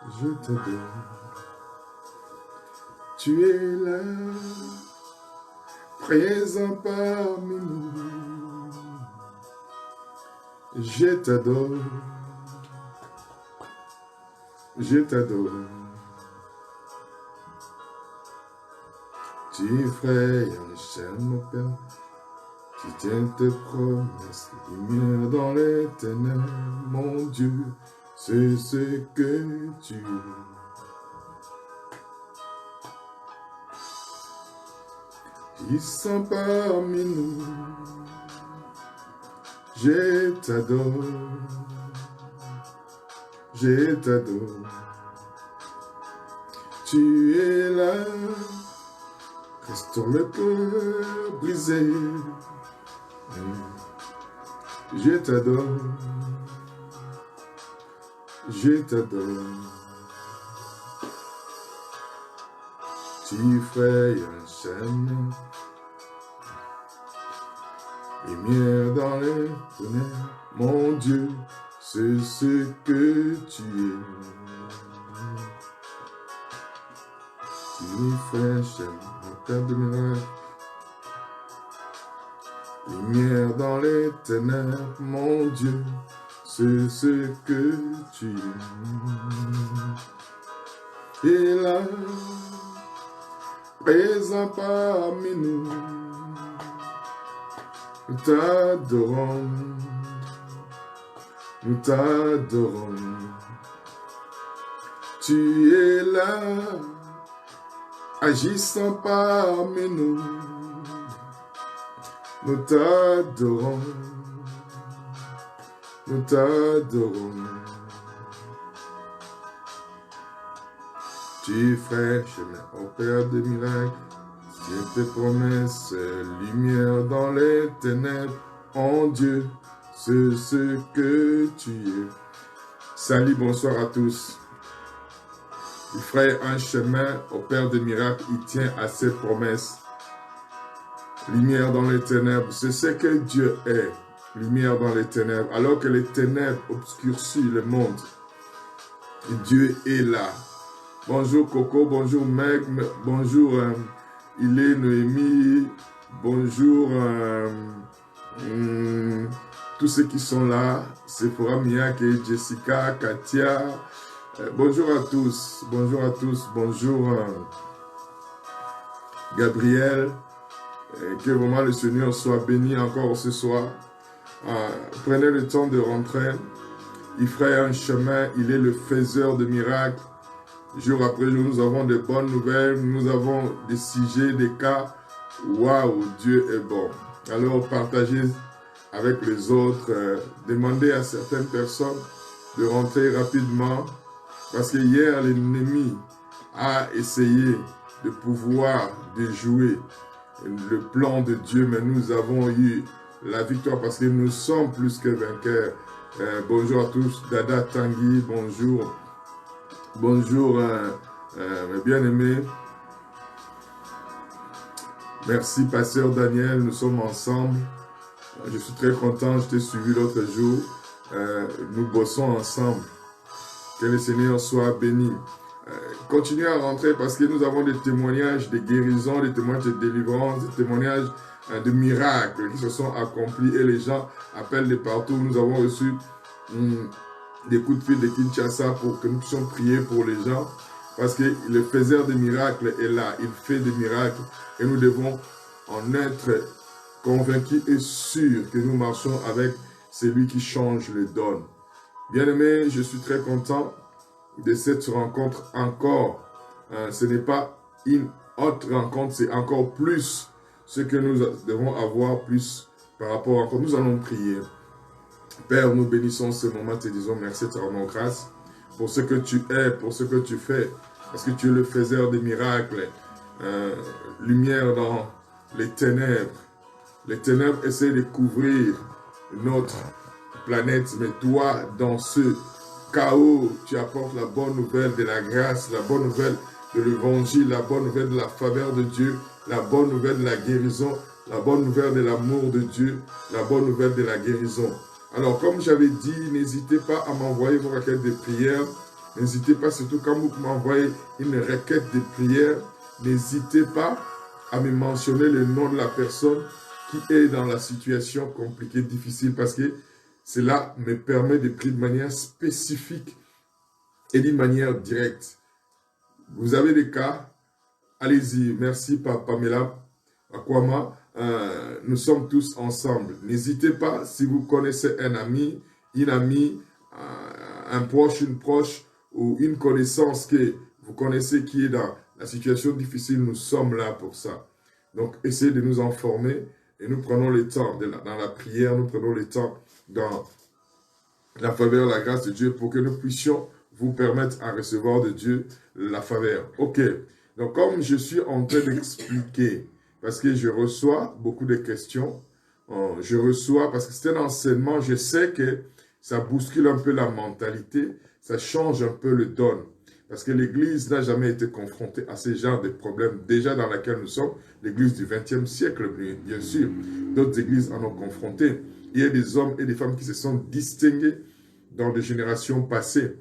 je t'adore. Tu es là, présent parmi nous. Je t'adore, je t'adore. Tu frayes un chien, mon Père, qui tient tes promesses, lumière dans les ténèbres, mon Dieu, c'est ce que tu es. Ils sont parmi nous, je t'adore, je t'adore. Tu es là, restaure le cœur brisé. Je t'adore, je t'adore. Tu frayes un chemin, lumière dans les ténèbres, mon Dieu, c'est ce que tu es. Tu fais un chemin, mon Père de miracles, lumière dans les ténèbres, mon Dieu, c'est ce que tu es. Et là, présent parmi nous, nous t'adorons, nous t'adorons. Tu es là, agissant parmi nous, nous t'adorons, nous t'adorons. Tu ferais chemin au Père des miracles, c'est tes promesses, lumière dans les ténèbres, en Dieu, c'est ce que tu es. Salut, bonsoir à tous. Il ferait un chemin au Père des miracles, il tient à ses promesses. Lumière dans les ténèbres, c'est ce que Dieu est, lumière dans les ténèbres. Alors que les ténèbres obscurcissent le monde, Dieu est là. Bonjour Coco, bonjour Meg, bonjour Ilé, Noémie, bonjour tous ceux qui sont là, Sephora, Miak et Jessica, Katia. Bonjour à tous, bonjour Gabriel. Que vraiment le Seigneur soit béni encore ce soir. Prenez le temps de rentrer. Il ferait un chemin, il est le faiseur de miracles. Jour après jour, nous avons de bonnes nouvelles, nous avons des sujets, des cas. Waouh, Dieu est bon. Alors partagez avec les autres, demandez à certaines personnes de rentrer rapidement. Parce que hier, l'ennemi a essayé de pouvoir déjouer le plan de Dieu, mais nous avons eu la victoire parce que nous sommes plus que vainqueurs. Bonjour à tous, Dada Tanguy, bonjour. Bonjour, mes bien-aimés. Merci, Pasteur Daniel, nous sommes ensemble. Je suis très content, je t'ai suivi l'autre jour. Nous bossons ensemble. Que le Seigneur soit béni. Continuez à rentrer parce que nous avons des témoignages de guérison, des témoignages de délivrance, des témoignages de miracles qui se sont accomplis et les gens appellent de partout. Nous avons reçu des coups de fil de Kinshasa pour que nous puissions prier pour les gens parce que le faiseur de miracles est là, il fait des miracles et nous devons en être convaincus et sûrs que nous marchons avec celui qui change les donnes. Bien-aimés, je suis très content de cette rencontre encore. Ce n'est pas une autre rencontre, c'est encore plus ce que nous devons avoir plus par rapport à quand nous allons prier. Père, nous bénissons ce moment, te disons merci, te rendons grâce pour ce que tu es, pour ce que tu fais, parce que tu es le faiseur des miracles, lumière dans les ténèbres. Les ténèbres essaient de couvrir notre planète, mais toi, dans ce chaos, tu apportes la bonne nouvelle de la grâce, la bonne nouvelle de l'évangile, la bonne nouvelle de la faveur de Dieu, la bonne nouvelle de la guérison, la bonne nouvelle de l'amour de Dieu, la bonne nouvelle de la guérison. Alors, comme j'avais dit, n'hésitez pas à m'envoyer vos requêtes de prière. N'hésitez pas, surtout quand vous m'envoyez une requête de prière, n'hésitez pas à me mentionner le nom de la personne qui est dans la situation compliquée, difficile, parce que cela me permet de prier de manière spécifique et d'une manière directe. Vous avez des cas, allez-y. Merci Pamela Akwama. Nous sommes tous ensemble. N'hésitez pas, si vous connaissez un ami, une amie, un proche, une proche, ou une connaissance que vous connaissez qui est dans la situation difficile, nous sommes là pour ça. Donc, essayez de nous informer et nous prenons le temps dans la prière, nous prenons le temps dans la faveur, la grâce de Dieu pour que nous puissions vous permettre à recevoir de Dieu la faveur. Ok, donc comme je suis en train d'expliquer, parce que je reçois beaucoup de questions, je reçois, parce que c'est un enseignement, je sais que ça bouscule un peu la mentalité, ça change un peu le don. Parce que l'Église n'a jamais été confrontée à ce genre de problèmes déjà dans laquelle nous sommes, l'Église du XXe siècle, bien sûr. D'autres églises en ont confronté. Il y a des hommes et des femmes qui se sont distingués dans des générations passées,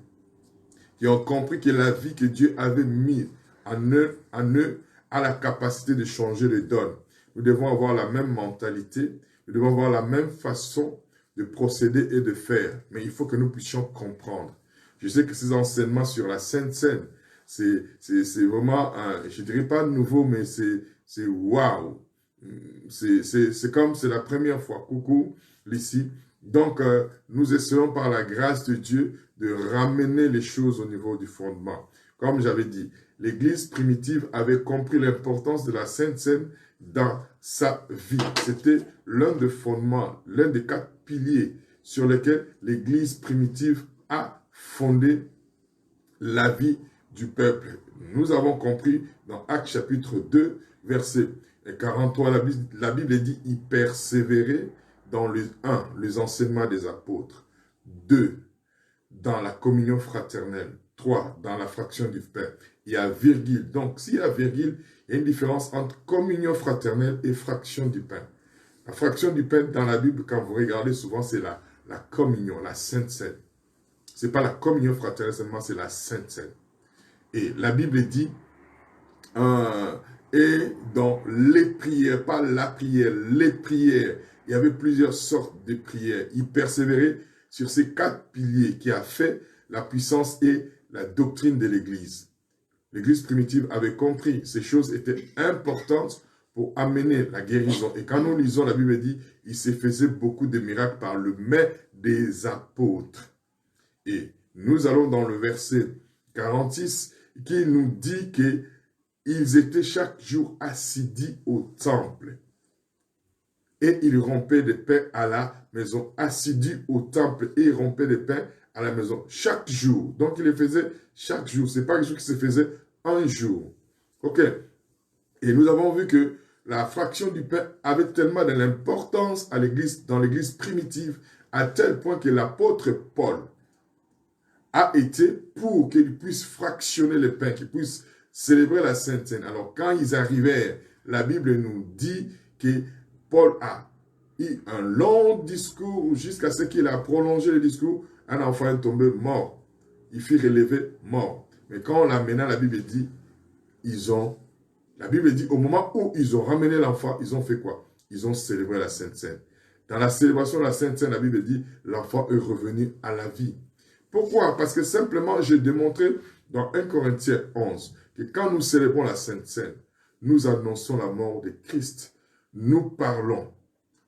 qui ont compris que la vie que Dieu avait mise en eux a la capacité de changer les dons. Nous devons avoir la même mentalité, nous devons avoir la même façon de procéder et de faire. Mais il faut que nous puissions comprendre. Je sais que ces enseignements sur la Sainte Seine, c'est vraiment, je ne dirais pas nouveau, mais c'est waouh. C'est comme c'est la première fois. Coucou, ici. Donc, nous essayons par la grâce de Dieu de ramener les choses au niveau du fondement. Comme j'avais dit, l'Église primitive avait compris l'importance de la Sainte Seine dans sa vie. C'était l'un des fondements, l'un des 4 piliers sur lesquels l'Église primitive a fondé la vie du peuple. Nous avons compris dans Actes chapitre 2, verset 43, la Bible dit « Il persévérait dans les enseignements des apôtres. 2, dans la communion fraternelle. 3, dans la fraction du pain. » Il y a virgule. Donc, s'il y a virgule, il y a une différence entre communion fraternelle et fraction du pain. La fraction du pain, dans la Bible, quand vous regardez souvent, c'est la communion, la Sainte Seine. Ce n'est pas la communion fraternelle seulement, c'est la Sainte Seine. Et la Bible dit, et dans les prières, pas la prière, les prières, il y avait plusieurs sortes de prières. Il persévérait sur ces 4 piliers qui a fait la puissance et la doctrine de l'Église. L'Église primitive avait compris ces choses étaient importantes pour amener la guérison. Et quand nous lisons, la Bible dit, il se faisait beaucoup de miracles par le mets des apôtres. Et nous allons dans le verset 46 qui nous dit qu'ils étaient chaque jour assidus au temple. Et ils rompaient des pains à la maison. Assidus au temple et ils rompaient des pains à la maison. Chaque jour. Donc, ils le faisaient chaque jour. Ce n'est pas quelque chose qui se faisait un jour. Ok. Et nous avons vu que la fraction du pain avait tellement de l'importance à l'église, dans l'église primitive, à tel point que l'apôtre Paul a été pour qu'ils puissent fractionner le pain, qu'ils puissent célébrer la Sainte Seine. Alors, quand ils arrivèrent, la Bible nous dit que Paul a eu un long discours jusqu'à ce qu'il a prolongé le discours. Un enfant est tombé mort. Il fut relevé mort. Mais quand on l'amena, la Bible dit, la Bible dit, au moment où ils ont ramené l'enfant, ils ont fait quoi? Ils ont célébré la Sainte Seine. Dans la célébration de la Sainte Seine, la Bible dit, l'enfant est revenu à la vie. Pourquoi? Parce que simplement, j'ai démontré dans 1 Corinthiens 11 que quand nous célébrons la Sainte Seine, nous annonçons la mort de Christ. Nous parlons,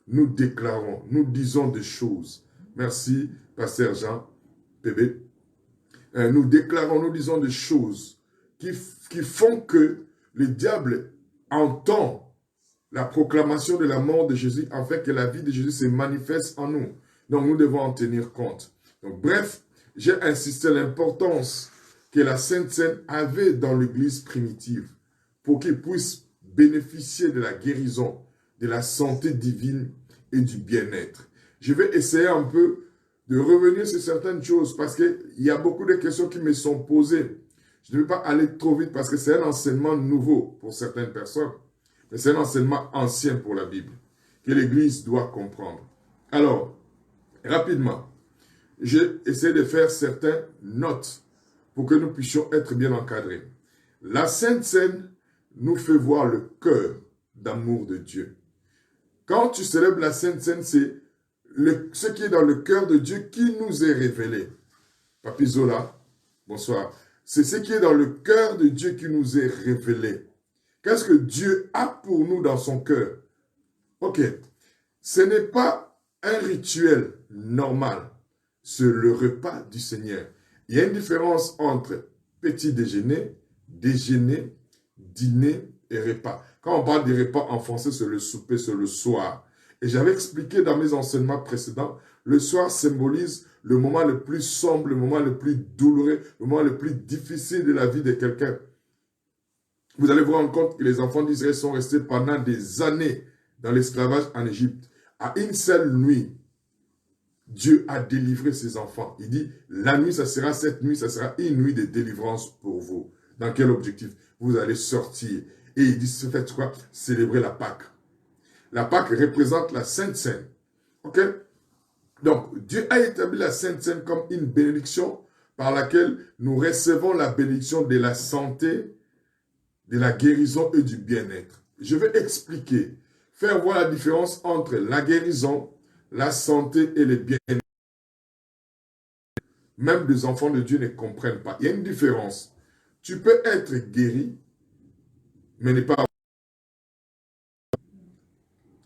nous déclarons, nous disons des choses. Merci, Pasteur Jean, bébé. Nous déclarons, nous disons des choses qui font que le diable entend la proclamation de la mort de Jésus afin que la vie de Jésus se manifeste en nous. Donc, nous devons en tenir compte. Donc, bref, j'ai insisté l'importance que la Sainte Seine avait dans l'église primitive pour qu'il puisse bénéficier de la guérison, de la santé divine et du bien-être. Je vais essayer un peu de revenir sur certaines choses parce qu'il y a beaucoup de questions qui me sont posées. Je ne vais pas aller trop vite parce que c'est un enseignement nouveau pour certaines personnes, mais c'est un enseignement ancien pour la Bible que l'Église doit comprendre. Alors, rapidement, j'ai essayé de faire certaines notes pour que nous puissions être bien encadrés. La Sainte Seine nous fait voir le cœur d'amour de Dieu. Quand tu célèbres la Sainte Seine, c'est ce qui est dans le cœur de Dieu qui nous est révélé. Papi Zola, bonsoir. C'est ce qui est dans le cœur de Dieu qui nous est révélé. Qu'est-ce que Dieu a pour nous dans son cœur? Ok, ce n'est pas un rituel normal, c'est le repas du Seigneur. Il y a une différence entre petit déjeuner, déjeuner, dîner et repas. Quand on parle des repas en français, c'est le souper, c'est le soir. Et j'avais expliqué dans mes enseignements précédents, le soir symbolise le moment le plus sombre, le moment le plus douloureux, le moment le plus difficile de la vie de quelqu'un. Vous allez vous rendre compte que les enfants d'Israël sont restés pendant des années dans l'esclavage en Égypte. À une seule nuit, Dieu a délivré ses enfants. Il dit, la nuit, ça sera cette nuit, ça sera une nuit de délivrance pour vous. Dans quel objectif? Vous allez sortir. Et il dit, faites quoi? Célébrer la Pâque. La Pâque représente la Sainte Seine. Ok? Donc, Dieu a établi la Sainte Seine comme une bénédiction par laquelle nous recevons la bénédiction de la santé, de la guérison et du bien-être. Je vais expliquer, faire voir la différence entre la guérison, la santé et le bien-être. Même les enfants de Dieu ne comprennent pas. Il y a une différence. Tu peux être guéri, mais ne pas...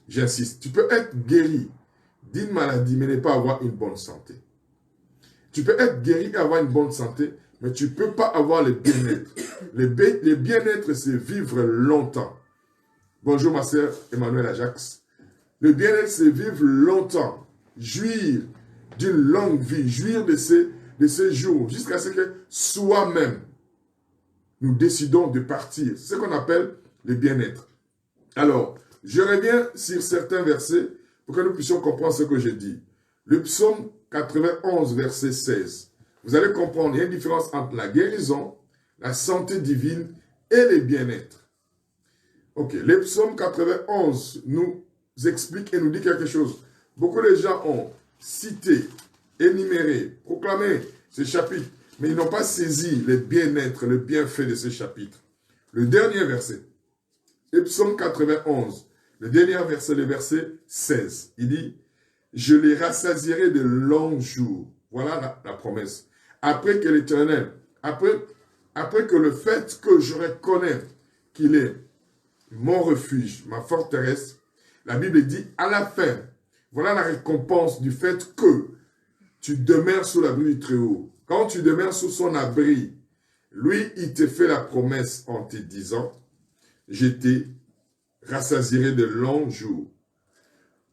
J'insiste, tu peux être guéri d'une maladie, mais ne pas avoir une bonne santé. Tu peux être guéri et avoir une bonne santé, mais tu ne peux pas avoir le bien-être. Le bien-être, c'est vivre longtemps. Bonjour ma sœur Emmanuel Ajax. Le bien-être, c'est vivre longtemps, jouir d'une longue vie, jouir de ces jours, jusqu'à ce que soi-même, nous décidons de partir. C'est ce qu'on appelle le bien-être. Alors, je reviens sur certains versets pour que nous puissions comprendre ce que je dis. Le psaume 91, verset 16. Vous allez comprendre, il y a une différence entre la guérison, la santé divine et le bien-être. Ok, le psaume 91 nous explique et nous dit quelque chose. Beaucoup de gens ont cité, énuméré, proclamé ces chapitres, mais ils n'ont pas saisi le bien-être, le bienfait de ces chapitres. Le dernier verset, le psaume 91, le dernier verset, le verset 16, il dit « Je les rassasierai de longs jours ». Voilà la promesse. Après que l'Éternel, après que le fait que je reconnais qu'il est mon refuge, ma forteresse, la Bible dit à la fin, voilà la récompense du fait que tu demeures sous l'abri du Très-Haut. Quand tu demeures sous son abri, lui, il te fait la promesse en te disant, je te rassasierai de longs jours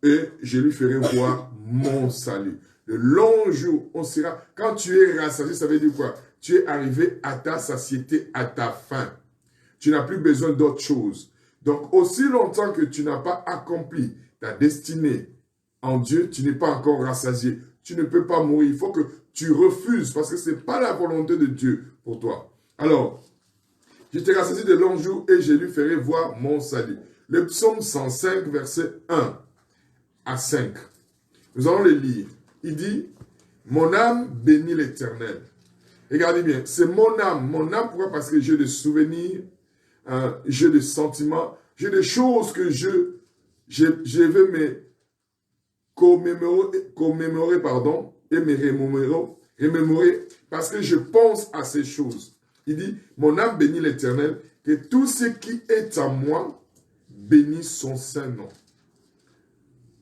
et je lui ferai voir mon salut. De longs jours, on sera, quand tu es rassasié, ça veut dire quoi? Tu es arrivé à ta satiété, à ta faim. Tu n'as plus besoin d'autre chose. Donc, aussi longtemps que tu n'as pas accompli ta destinée en Dieu, tu n'es pas encore rassasié. Tu ne peux pas mourir. Il faut que tu refuses parce que ce n'est pas la volonté de Dieu pour toi. Alors, je te rassasie de longs jours et je lui ferai voir mon salut. Le psaume 105, verset 1 à 5. Nous allons le lire. Il dit, mon âme bénit l'Éternel. Regardez bien, c'est mon âme. Mon âme, pourquoi? Parce que j'ai des souvenirs, j'ai des sentiments, j'ai des choses que je vais me commémorer, pardon, et me remémorer, parce que je pense à ces choses. Il dit, mon âme bénit l'Éternel, que tout ce qui est en moi bénisse son saint nom.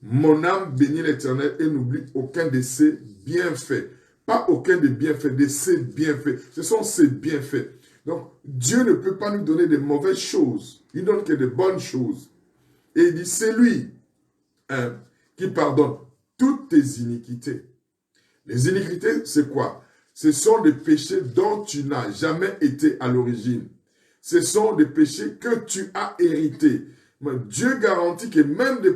Mon âme bénit l'Éternel et n'oublie aucun de ses bienfaits. Pas aucun des bienfaits, de ses bienfaits. Ce sont ses bienfaits. Donc, Dieu ne peut pas nous donner de mauvaises choses. Il donne que de bonnes choses. Et il dit, c'est lui qui pardonne toutes tes iniquités. Les iniquités, c'est quoi? Ce sont des péchés dont tu n'as jamais été à l'origine. Ce sont des péchés que tu as hérités. Mais Dieu garantit que même des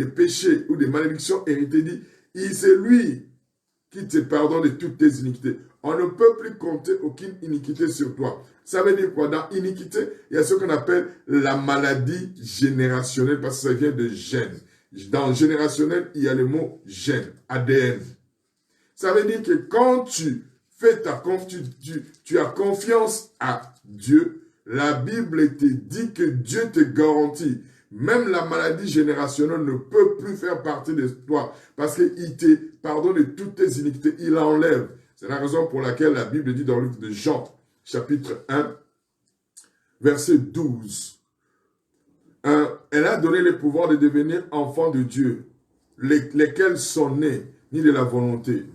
péchés ou des malédictions héritées, dit, c'est lui qui te pardonne de toutes tes iniquités. On ne peut plus compter aucune iniquité sur toi. Ça veut dire quoi? Dans iniquité, il y a ce qu'on appelle la maladie générationnelle, parce que ça vient de gène. Dans générationnel, il y a le mot gène, ADN. Ça veut dire que quand tu tu as confiance à Dieu, la Bible te dit que Dieu te garantit. Même la maladie générationnelle ne peut plus faire partie de toi parce qu'il te pardonne de toutes tes iniquités, il enlève. C'est la raison pour laquelle la Bible dit dans le livre de Jean, chapitre 1, verset 12. Elle a donné le pouvoir de devenir enfants de Dieu, lesquels sont nés ni de la volonté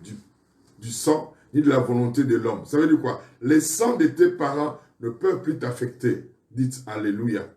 du sang, ni de la volonté de l'homme. Ça veut dire quoi? Les sangs de tes parents ne peuvent plus t'affecter. Dites Alléluia.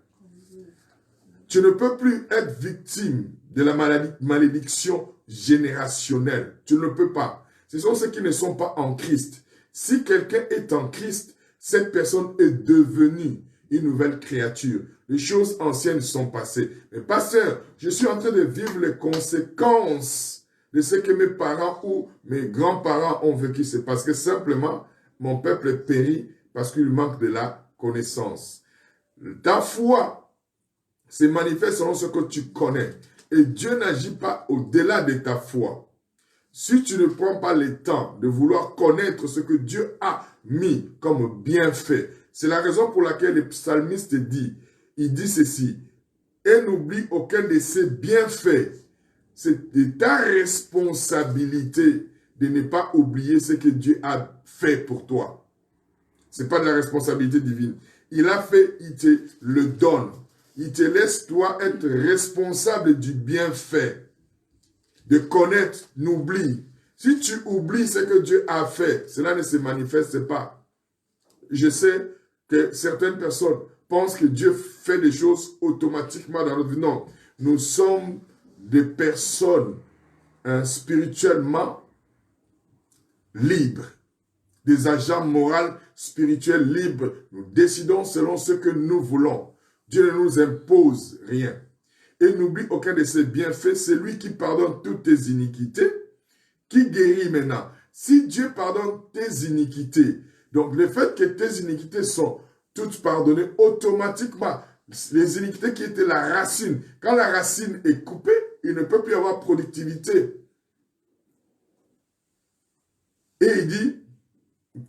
Tu ne peux plus être victime de la malédiction générationnelle. Tu ne peux pas. Ce sont ceux qui ne sont pas en Christ. Si quelqu'un est en Christ, cette personne est devenue une nouvelle créature. Les choses anciennes sont passées. Mais pasteur, je suis en train de vivre les conséquences de ce que mes parents ou mes grands-parents ont vécu. C'est parce que simplement, mon peuple périt parce qu'il manque de la connaissance. Ta foi se manifeste selon ce que tu connais. Et Dieu n'agit pas au-delà de ta foi. Si tu ne prends pas le temps de vouloir connaître ce que Dieu a mis comme bienfait, c'est la raison pour laquelle le psalmiste dit, il dit ceci, et n'oublie aucun de ses bienfaits. C'est de ta responsabilité de ne pas oublier ce que Dieu a fait pour toi. Ce n'est pas de la responsabilité divine. Il a fait, il te le donne. Il te laisse, toi, être responsable du bienfait. De connaître, n'oublie. Si tu oublies ce que Dieu a fait, cela ne se manifeste pas. Je sais que certaines personnes pensent que Dieu fait des choses automatiquement dans notre vie. Non, nous sommes des personnes spirituellement libres, des agents moraux spirituels libres. Nous décidons selon ce que nous voulons. Dieu ne nous impose rien. Et n'oublie aucun de ses bienfaits, c'est lui qui pardonne toutes tes iniquités, qui guérit maintenant. Si Dieu pardonne tes iniquités, donc le fait que tes iniquités sont toutes pardonnées automatiquement, les iniquités qui étaient la racine, quand la racine est coupée, il ne peut plus y avoir productivité. Et il dit,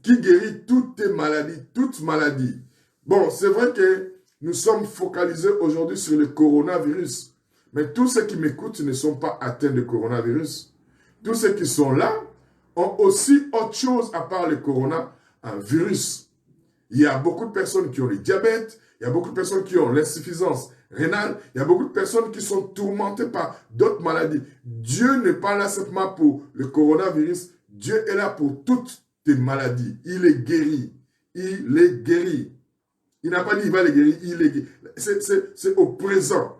qui guérit toutes tes maladies, toutes maladies. Bon, c'est vrai que nous sommes focalisés aujourd'hui sur le coronavirus. Mais tous ceux qui m'écoutent ne sont pas atteints de coronavirus. Tous ceux qui sont là ont aussi autre chose à part le coronavirus. Il y a beaucoup de personnes qui ont le diabète, il y a beaucoup de personnes qui ont l'insuffisance rénale, il y a beaucoup de personnes qui sont tourmentées par d'autres maladies. Dieu n'est pas là simplement pour le coronavirus, Dieu est là pour toutes tes maladies. Il est guéri. Il est guéri. Il n'a pas dit il va les guérir, il les guérit. C'est au présent.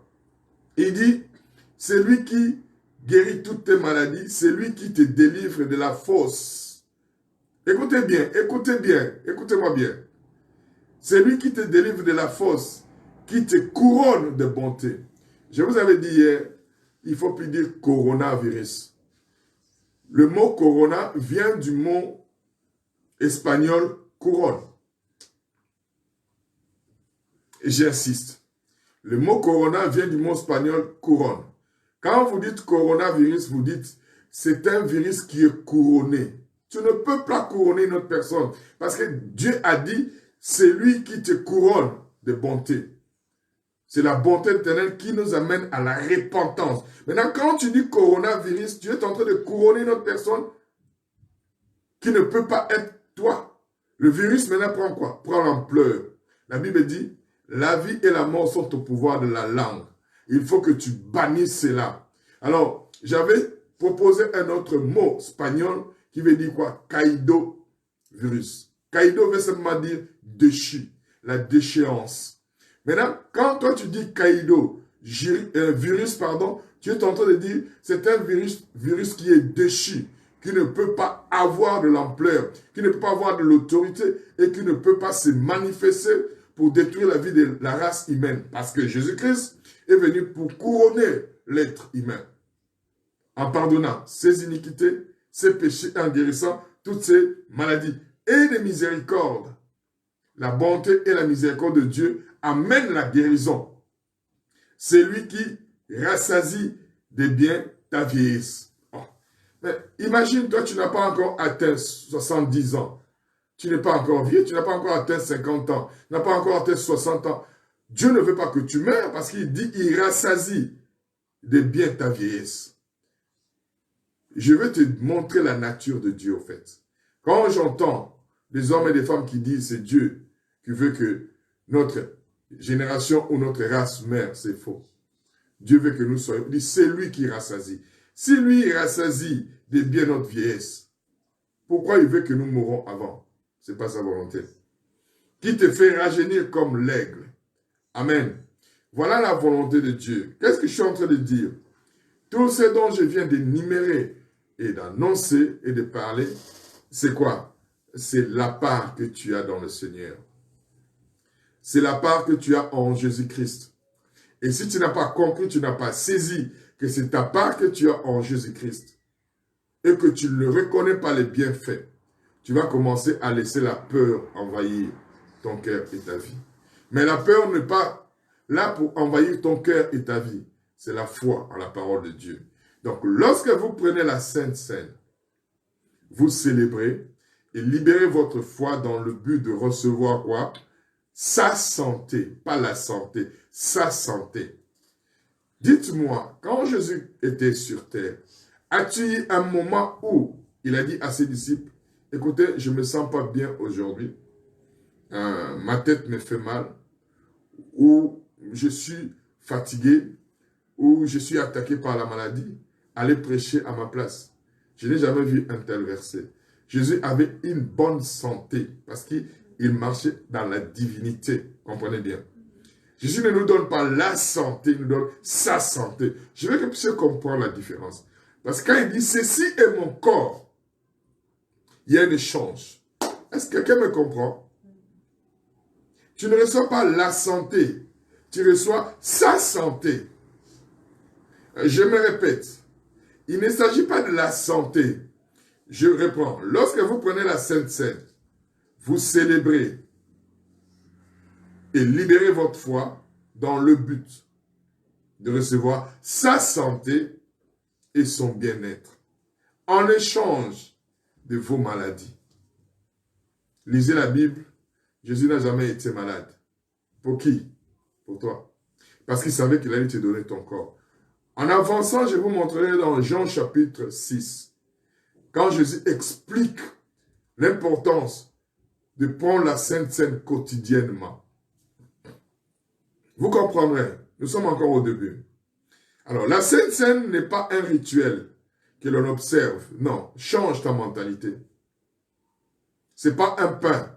Il dit, c'est lui qui guérit toutes tes maladies, c'est lui qui te délivre de la fosse. Écoutez bien, écoutez-moi bien. C'est lui qui te délivre de la fosse, qui te couronne de bonté. Je vous avais dit hier, il ne faut plus dire coronavirus. Le mot corona vient du mot espagnol couronne. Et j'insiste. Le mot corona vient du mot espagnol couronne. Quand vous dites coronavirus, vous dites c'est un virus qui est couronné. Tu ne peux pas couronner une autre personne. Parce que Dieu a dit, c'est lui qui te couronne de bonté. C'est la bonté éternelle qui nous amène à la repentance. Maintenant, quand tu dis coronavirus, tu es en train de couronner une autre personne qui ne peut pas être toi. Le virus maintenant prend quoi? Prend l'ampleur. La Bible dit, la vie et la mort sont au pouvoir de la langue. Il faut que tu bannisses cela. Alors, j'avais proposé un autre mot espagnol qui veut dire quoi? Caído virus. Caído veut simplement dire déchu, la déchéance. Maintenant, quand toi tu dis caído, virus, pardon, tu es en train de dire c'est un virus qui est déchu, qui ne peut pas avoir de l'ampleur, qui ne peut pas avoir de l'autorité et qui ne peut pas se manifester pour détruire la vie de la race humaine. Parce que Jésus-Christ est venu pour couronner l'être humain. En pardonnant ses iniquités, ses péchés, en guérissant toutes ses maladies. Et les miséricordes. La bonté et la miséricorde de Dieu amènent la guérison. C'est lui qui rassasie des biens ta vieillesse. Oh. Mais imagine, toi, tu n'as pas encore atteint 70 ans. Tu n'es pas encore vieux, tu n'as pas encore atteint 50 ans, tu n'as pas encore atteint 60 ans. Dieu ne veut pas que tu meurs parce qu'il dit, il rassasie de bien ta vieillesse. Je veux te montrer la nature de Dieu, en fait. Quand j'entends des hommes et des femmes qui disent c'est Dieu qui veut que notre génération ou notre race meure, c'est faux. Dieu veut que nous soyons. C'est lui qui rassasie. Si lui il rassasie de bien notre vieillesse, pourquoi il veut que nous mourons avant? Ce n'est pas sa volonté. Qui te fait rajeunir comme l'aigle. Amen. Voilà la volonté de Dieu. Qu'est-ce que je suis en train de dire? Tout ce dont je viens d'énumérer et d'annoncer et de parler, c'est quoi? C'est la part que tu as dans le Seigneur. C'est la part que tu as en Jésus-Christ. Et si tu n'as pas compris, tu n'as pas saisi que c'est ta part que tu as en Jésus-Christ et que tu ne reconnais pas les bienfaits, tu vas commencer à laisser la peur envahir ton cœur et ta vie. Mais la peur n'est pas là pour envahir ton cœur et ta vie. C'est la foi en la parole de Dieu. Donc, lorsque vous prenez la Sainte Seine, vous célébrez et libérez votre foi dans le but de recevoir quoi? Sa santé, pas la santé, sa santé. Dites-moi, quand Jésus était sur terre, as-tu eu un moment où il a dit à ses disciples, écoutez, je ne me sens pas bien aujourd'hui, ma tête me fait mal, ou je suis fatigué, ou je suis attaqué par la maladie, allez prêcher à ma place. Je n'ai jamais vu un tel verset. Jésus avait une bonne santé parce qu'il marchait dans la divinité. Comprenez bien. Jésus ne nous donne pas la santé, il nous donne sa santé. Je veux que vous puissiez comprendre la différence. Parce que quand il dit, ceci est mon corps, il y a un échange. Est-ce que quelqu'un me comprend? Tu ne reçois pas la santé, tu reçois sa santé. Je me répète, il ne s'agit pas de la santé. Je reprends. Lorsque vous prenez la Sainte Seine, vous célébrez et libérez votre foi dans le but de recevoir sa santé et son bien-être en échange de vos maladies. Lisez la Bible. Jésus n'a jamais été malade. Pour qui? Pour toi. Parce qu'il savait qu'il allait te donner ton corps. En avançant, je vous montrerai dans Jean chapitre 6, quand Jésus explique l'importance de prendre la Sainte Seine quotidiennement. Vous comprendrez, nous sommes encore au début. Alors, la Sainte Seine n'est pas un rituel que l'on observe. Non, change ta mentalité. Ce n'est pas un pain,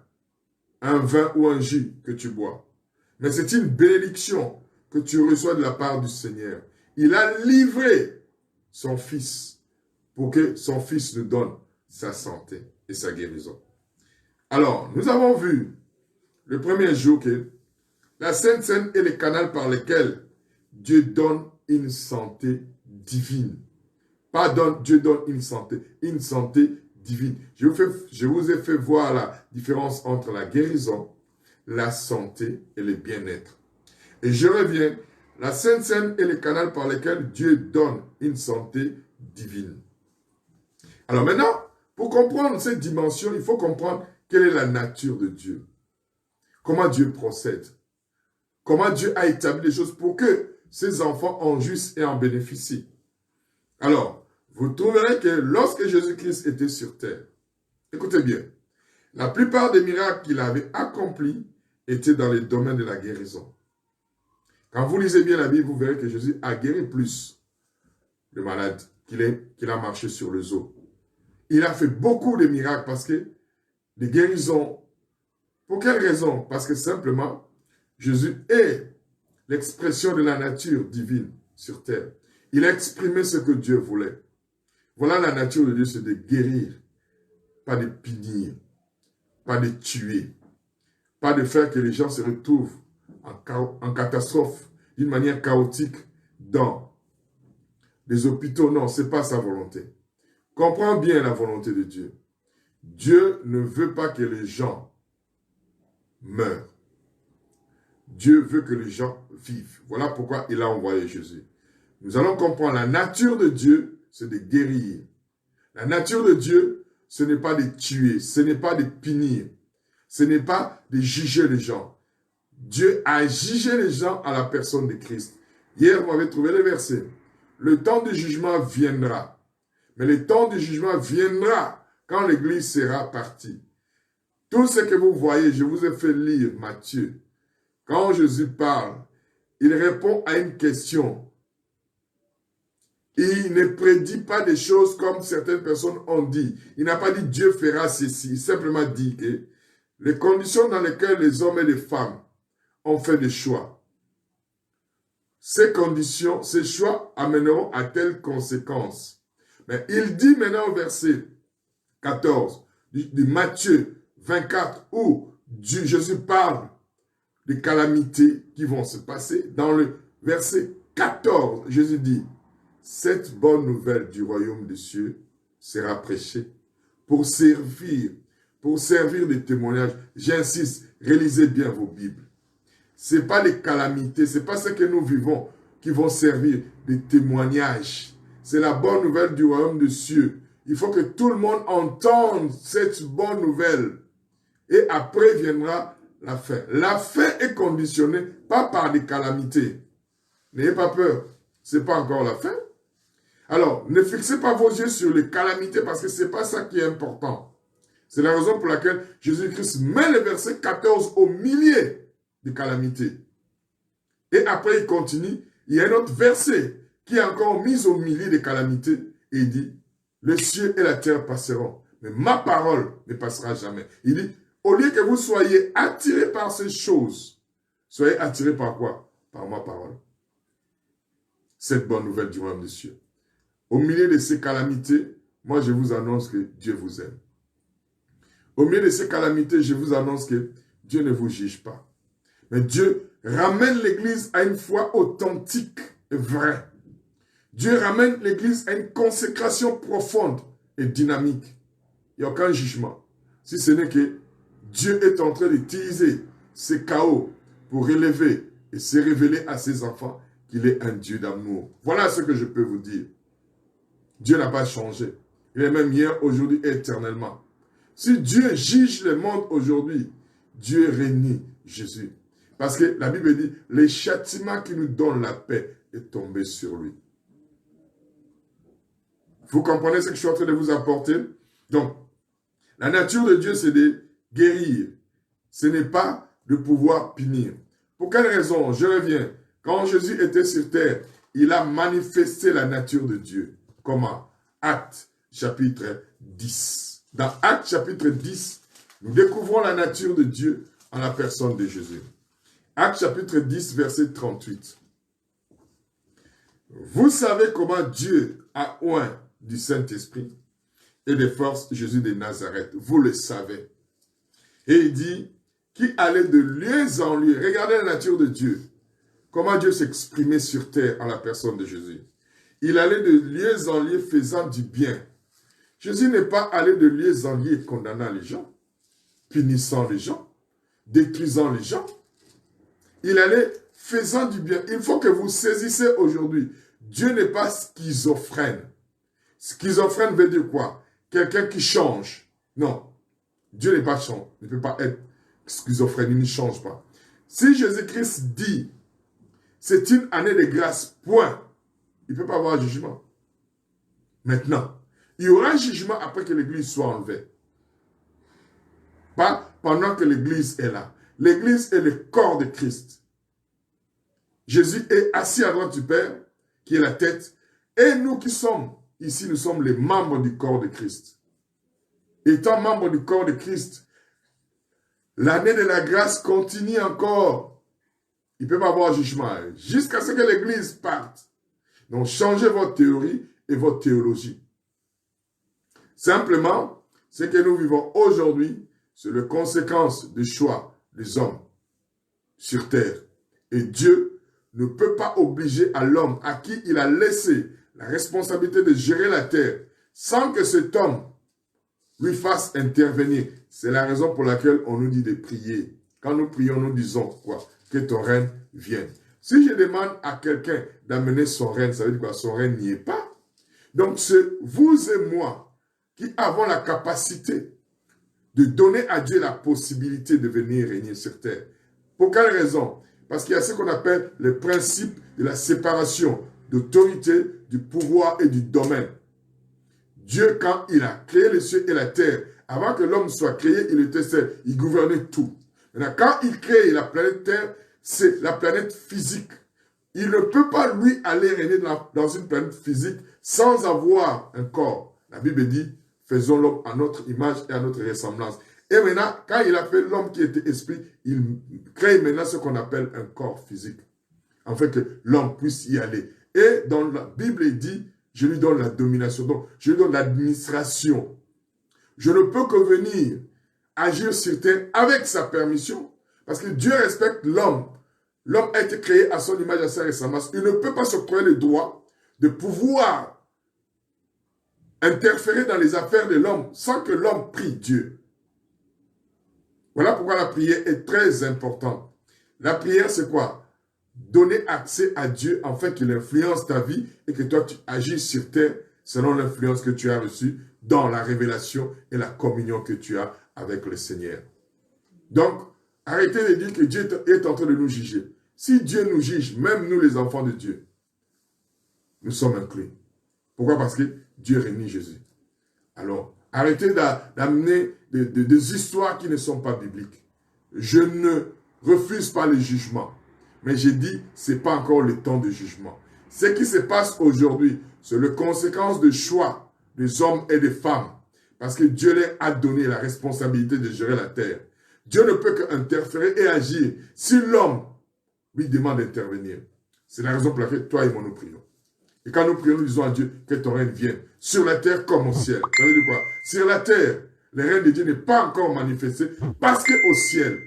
un vin ou un jus que tu bois. Mais c'est une bénédiction que tu reçois de la part du Seigneur. Il a livré son Fils pour que son Fils nous donne sa santé et sa guérison. Alors, nous avons vu le premier jour que la Sainte Seine est le canal par lequel Dieu donne une santé divine. Pas Dieu donne une santé divine. Je vous ai fait voir la différence entre la guérison, la santé et le bien-être. Et je reviens, la Sainte Seine est le canal par lequel Dieu donne une santé divine. Alors maintenant, pour comprendre cette dimension, il faut comprendre quelle est la nature de Dieu. Comment Dieu procède. Comment Dieu a établi les choses pour que ses enfants en jouissent et en bénéficient. Alors, vous trouverez que lorsque Jésus-Christ était sur terre, écoutez bien, la plupart des miracles qu'il avait accomplis étaient dans les domaines de la guérison. Quand vous lisez bien la Bible, vous verrez que Jésus a guéri plus de malades qu'il a marché sur les eaux. Il a fait beaucoup de miracles parce que des guérisons. Pour quelle raison? Parce que simplement, Jésus est l'expression de la nature divine sur terre. Il a exprimé ce que Dieu voulait. Voilà la nature de Dieu, c'est de guérir, pas de punir, pas de tuer, pas de faire que les gens se retrouvent en catastrophe, d'une manière chaotique dans les hôpitaux. Non, ce n'est pas sa volonté. Comprends bien la volonté de Dieu. Dieu ne veut pas que les gens meurent. Dieu veut que les gens vivent. Voilà pourquoi il a envoyé Jésus. Nous allons comprendre la nature de Dieu, c'est de guérir. La nature de Dieu, ce n'est pas de tuer, ce n'est pas de punir, ce n'est pas de juger les gens. Dieu a jugé les gens à la personne de Christ. Hier, vous m'avez trouvé le verset. Le temps du jugement viendra. Mais le temps du jugement viendra quand l'Église sera partie. Tout ce que vous voyez, je vous ai fait lire Matthieu. Quand Jésus parle, il répond à une question. Il ne prédit pas des choses comme certaines personnes ont dit. Il n'a pas dit Dieu fera ceci. Il simplement dit que les conditions dans lesquelles les hommes et les femmes ont fait des choix. Ces conditions, ces choix amèneront à telles conséquences. Mais il dit maintenant au verset 14 de Matthieu 24 où Jésus parle des calamités qui vont se passer. Dans le verset 14, Jésus dit, cette bonne nouvelle du royaume des cieux sera prêchée pour servir de témoignage. J'insiste, réalisez bien vos Bibles. Ce n'est pas les calamités, ce n'est pas ce que nous vivons qui vont servir de témoignage. C'est la bonne nouvelle du royaume des cieux. Il faut que tout le monde entende cette bonne nouvelle. Et après viendra la fin. La fin est conditionnée pas par des calamités. N'ayez pas peur. Ce n'est pas encore la fin. Alors, ne fixez pas vos yeux sur les calamités parce que ce n'est pas ça qui est important. C'est la raison pour laquelle Jésus-Christ met le verset 14 au milieu des calamités. Et après, il continue. Il y a un autre verset qui est encore mis au milieu des calamités. Et il dit, le ciel et la terre passeront, mais ma parole ne passera jamais. Il dit, au lieu que vous soyez attirés par ces choses, soyez attirés par quoi? Par ma parole. Cette bonne nouvelle du royaume des cieux. Au milieu de ces calamités, moi je vous annonce que Dieu vous aime. Au milieu de ces calamités, je vous annonce que Dieu ne vous juge pas. Mais Dieu ramène l'Église à une foi authentique et vraie. Dieu ramène l'Église à une consécration profonde et dynamique. Il n'y a aucun jugement. Si ce n'est que Dieu est en train d'utiliser ces chaos pour élever et se révéler à ses enfants qu'il est un Dieu d'amour. Voilà ce que je peux vous dire. Dieu n'a pas changé. Il est même hier, aujourd'hui, éternellement. Si Dieu juge le monde aujourd'hui, Dieu renie Jésus. Parce que la Bible dit, le châtiment qui nous donne la paix est tombé sur lui. Vous comprenez ce que je suis en train de vous apporter? Donc, la nature de Dieu, c'est de guérir. Ce n'est pas de pouvoir punir. Pour quelle raison? Je reviens. Quand Jésus était sur terre, il a manifesté la nature de Dieu. Comment? Actes chapitre 10. Dans Actes chapitre 10, nous découvrons la nature de Dieu en la personne de Jésus. Actes chapitre 10, verset 38. Vous savez comment Dieu a oint du Saint-Esprit et des forces Jésus de Nazareth. Vous le savez. Et il dit, qui allait de lieu en lieu. Regardez la nature de Dieu. Comment Dieu s'exprimait sur terre en la personne de Jésus. Il allait de lieu en lieu faisant du bien. Jésus n'est pas allé de lieu en lieu condamnant les gens, punissant les gens, détruisant les gens. Il allait faisant du bien. Il faut que vous saisissez aujourd'hui. Dieu n'est pas schizophrène. Schizophrène veut dire quoi? Quelqu'un qui change. Non. Dieu n'est pas change. Il ne peut pas être schizophrène. Il ne change pas. Si Jésus-Christ dit, c'est une année de grâce, point. Il ne peut pas avoir un jugement. Maintenant, il y aura un jugement après que l'Église soit enlevée. Pas pendant que l'Église est là. L'Église est le corps de Christ. Jésus est assis à droite du Père, qui est la tête. Et nous qui sommes ici, nous sommes les membres du corps de Christ. Étant membres du corps de Christ, l'année de la grâce continue encore. Il ne peut pas avoir jugement jusqu'à ce que l'Église parte. Donc, changez votre théorie et votre théologie. Simplement, ce que nous vivons aujourd'hui, c'est la conséquence du choix des hommes sur terre. Et Dieu ne peut pas obliger à l'homme à qui il a laissé la responsabilité de gérer la terre sans que cet homme lui fasse intervenir. C'est la raison pour laquelle on nous dit de prier. Quand nous prions, nous disons quoi? Que ton règne vienne. Si je demande à quelqu'un d'amener son règne, ça veut dire quoi? Son règne n'y est pas. Donc c'est vous et moi. qui avons la capacité de donner à Dieu la possibilité de venir régner sur terre. Pour quelle raison? Parce qu'il y a ce qu'on appelle le principe de la séparation d'autorité, du pouvoir et du domaine. Dieu, quand il a créé les cieux et la terre, avant que l'homme soit créé, il était seul, il gouvernait tout. Maintenant, quand il crée la planète Terre, c'est la planète physique. Il ne peut pas, lui, aller régner dans une planète physique sans avoir un corps. La Bible dit, faisons l'homme à notre image et à notre ressemblance. Et maintenant, quand il a fait l'homme qui était esprit, il crée maintenant ce qu'on appelle un corps physique, afin que l'homme puisse y aller. Et dans la Bible, il dit, je lui donne la domination, donc je lui donne l'administration. Je ne peux que venir agir sur terre avec sa permission, parce que Dieu respecte l'homme. L'homme a été créé à son image, à sa ressemblance. Il ne peut pas s'octroyer le droit de pouvoir interférer dans les affaires de l'homme sans que l'homme prie Dieu. Voilà pourquoi la prière est très importante. La prière, c'est quoi? Donner accès à Dieu afin qu'il influence ta vie et que toi, tu agisses sur terre selon l'influence que tu as reçue dans la révélation et la communion que tu as avec le Seigneur. Donc, arrêtez de dire que Dieu est en train de nous juger. Si Dieu nous juge, même nous les enfants de Dieu, nous sommes inclus. Pourquoi? Parce que Dieu réunit Jésus. Alors, arrêtez d'amener des histoires qui ne sont pas bibliques. Je ne refuse pas le jugement. Mais j'ai dit, ce n'est pas encore le temps de jugement. Ce qui se passe aujourd'hui, c'est la conséquence de choix des hommes et des femmes. Parce que Dieu leur a donné la responsabilité de gérer la terre. Dieu ne peut qu'interférer et agir si l'homme lui demande d'intervenir. C'est la raison pour laquelle toi et moi nous prions. Et quand nous prions, nous disons à Dieu que ton règne vienne sur la terre comme au ciel. Ça veut dire quoi? Sur la terre, le règne de Dieu n'est pas encore manifesté parce qu'au ciel,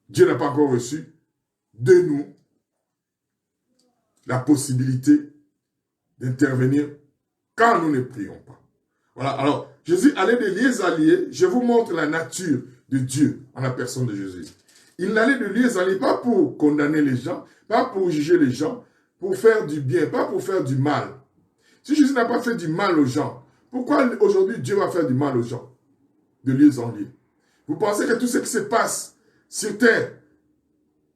Dieu n'a pas encore reçu de nous la possibilité d'intervenir quand nous ne prions pas. Voilà, alors, Jésus allait de lieux en lieux. Je vous montre la nature de Dieu en la personne de Jésus. Il allait de lieux en lieux, pas pour condamner les gens, pas pour juger les gens, pour faire du bien, pas pour faire du mal. Si Jésus n'a pas fait du mal aux gens, pourquoi aujourd'hui Dieu va faire du mal aux gens? De lieux en lieux. Vous pensez que tout ce qui se passe sur terre,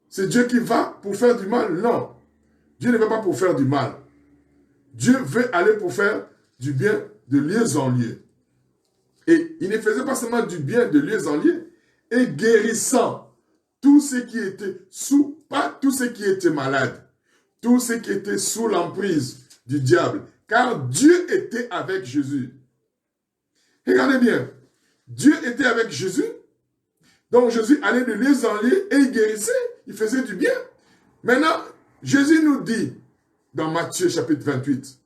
c'est Dieu qui va pour faire du mal? Non. Dieu ne va pas pour faire du mal. Dieu veut aller pour faire du bien de lieu en lieu. Et il ne faisait pas seulement du bien de lieu en lieu, et guérissant tous ceux qui étaient pas tous ceux qui étaient malades, tous ceux qui étaient sous l'emprise du diable, car Dieu était avec Jésus. Regardez bien, Dieu était avec Jésus, donc Jésus allait de lieu en lieu et il guérissait, il faisait du bien. Maintenant, Jésus nous dit, dans Matthieu chapitre 28,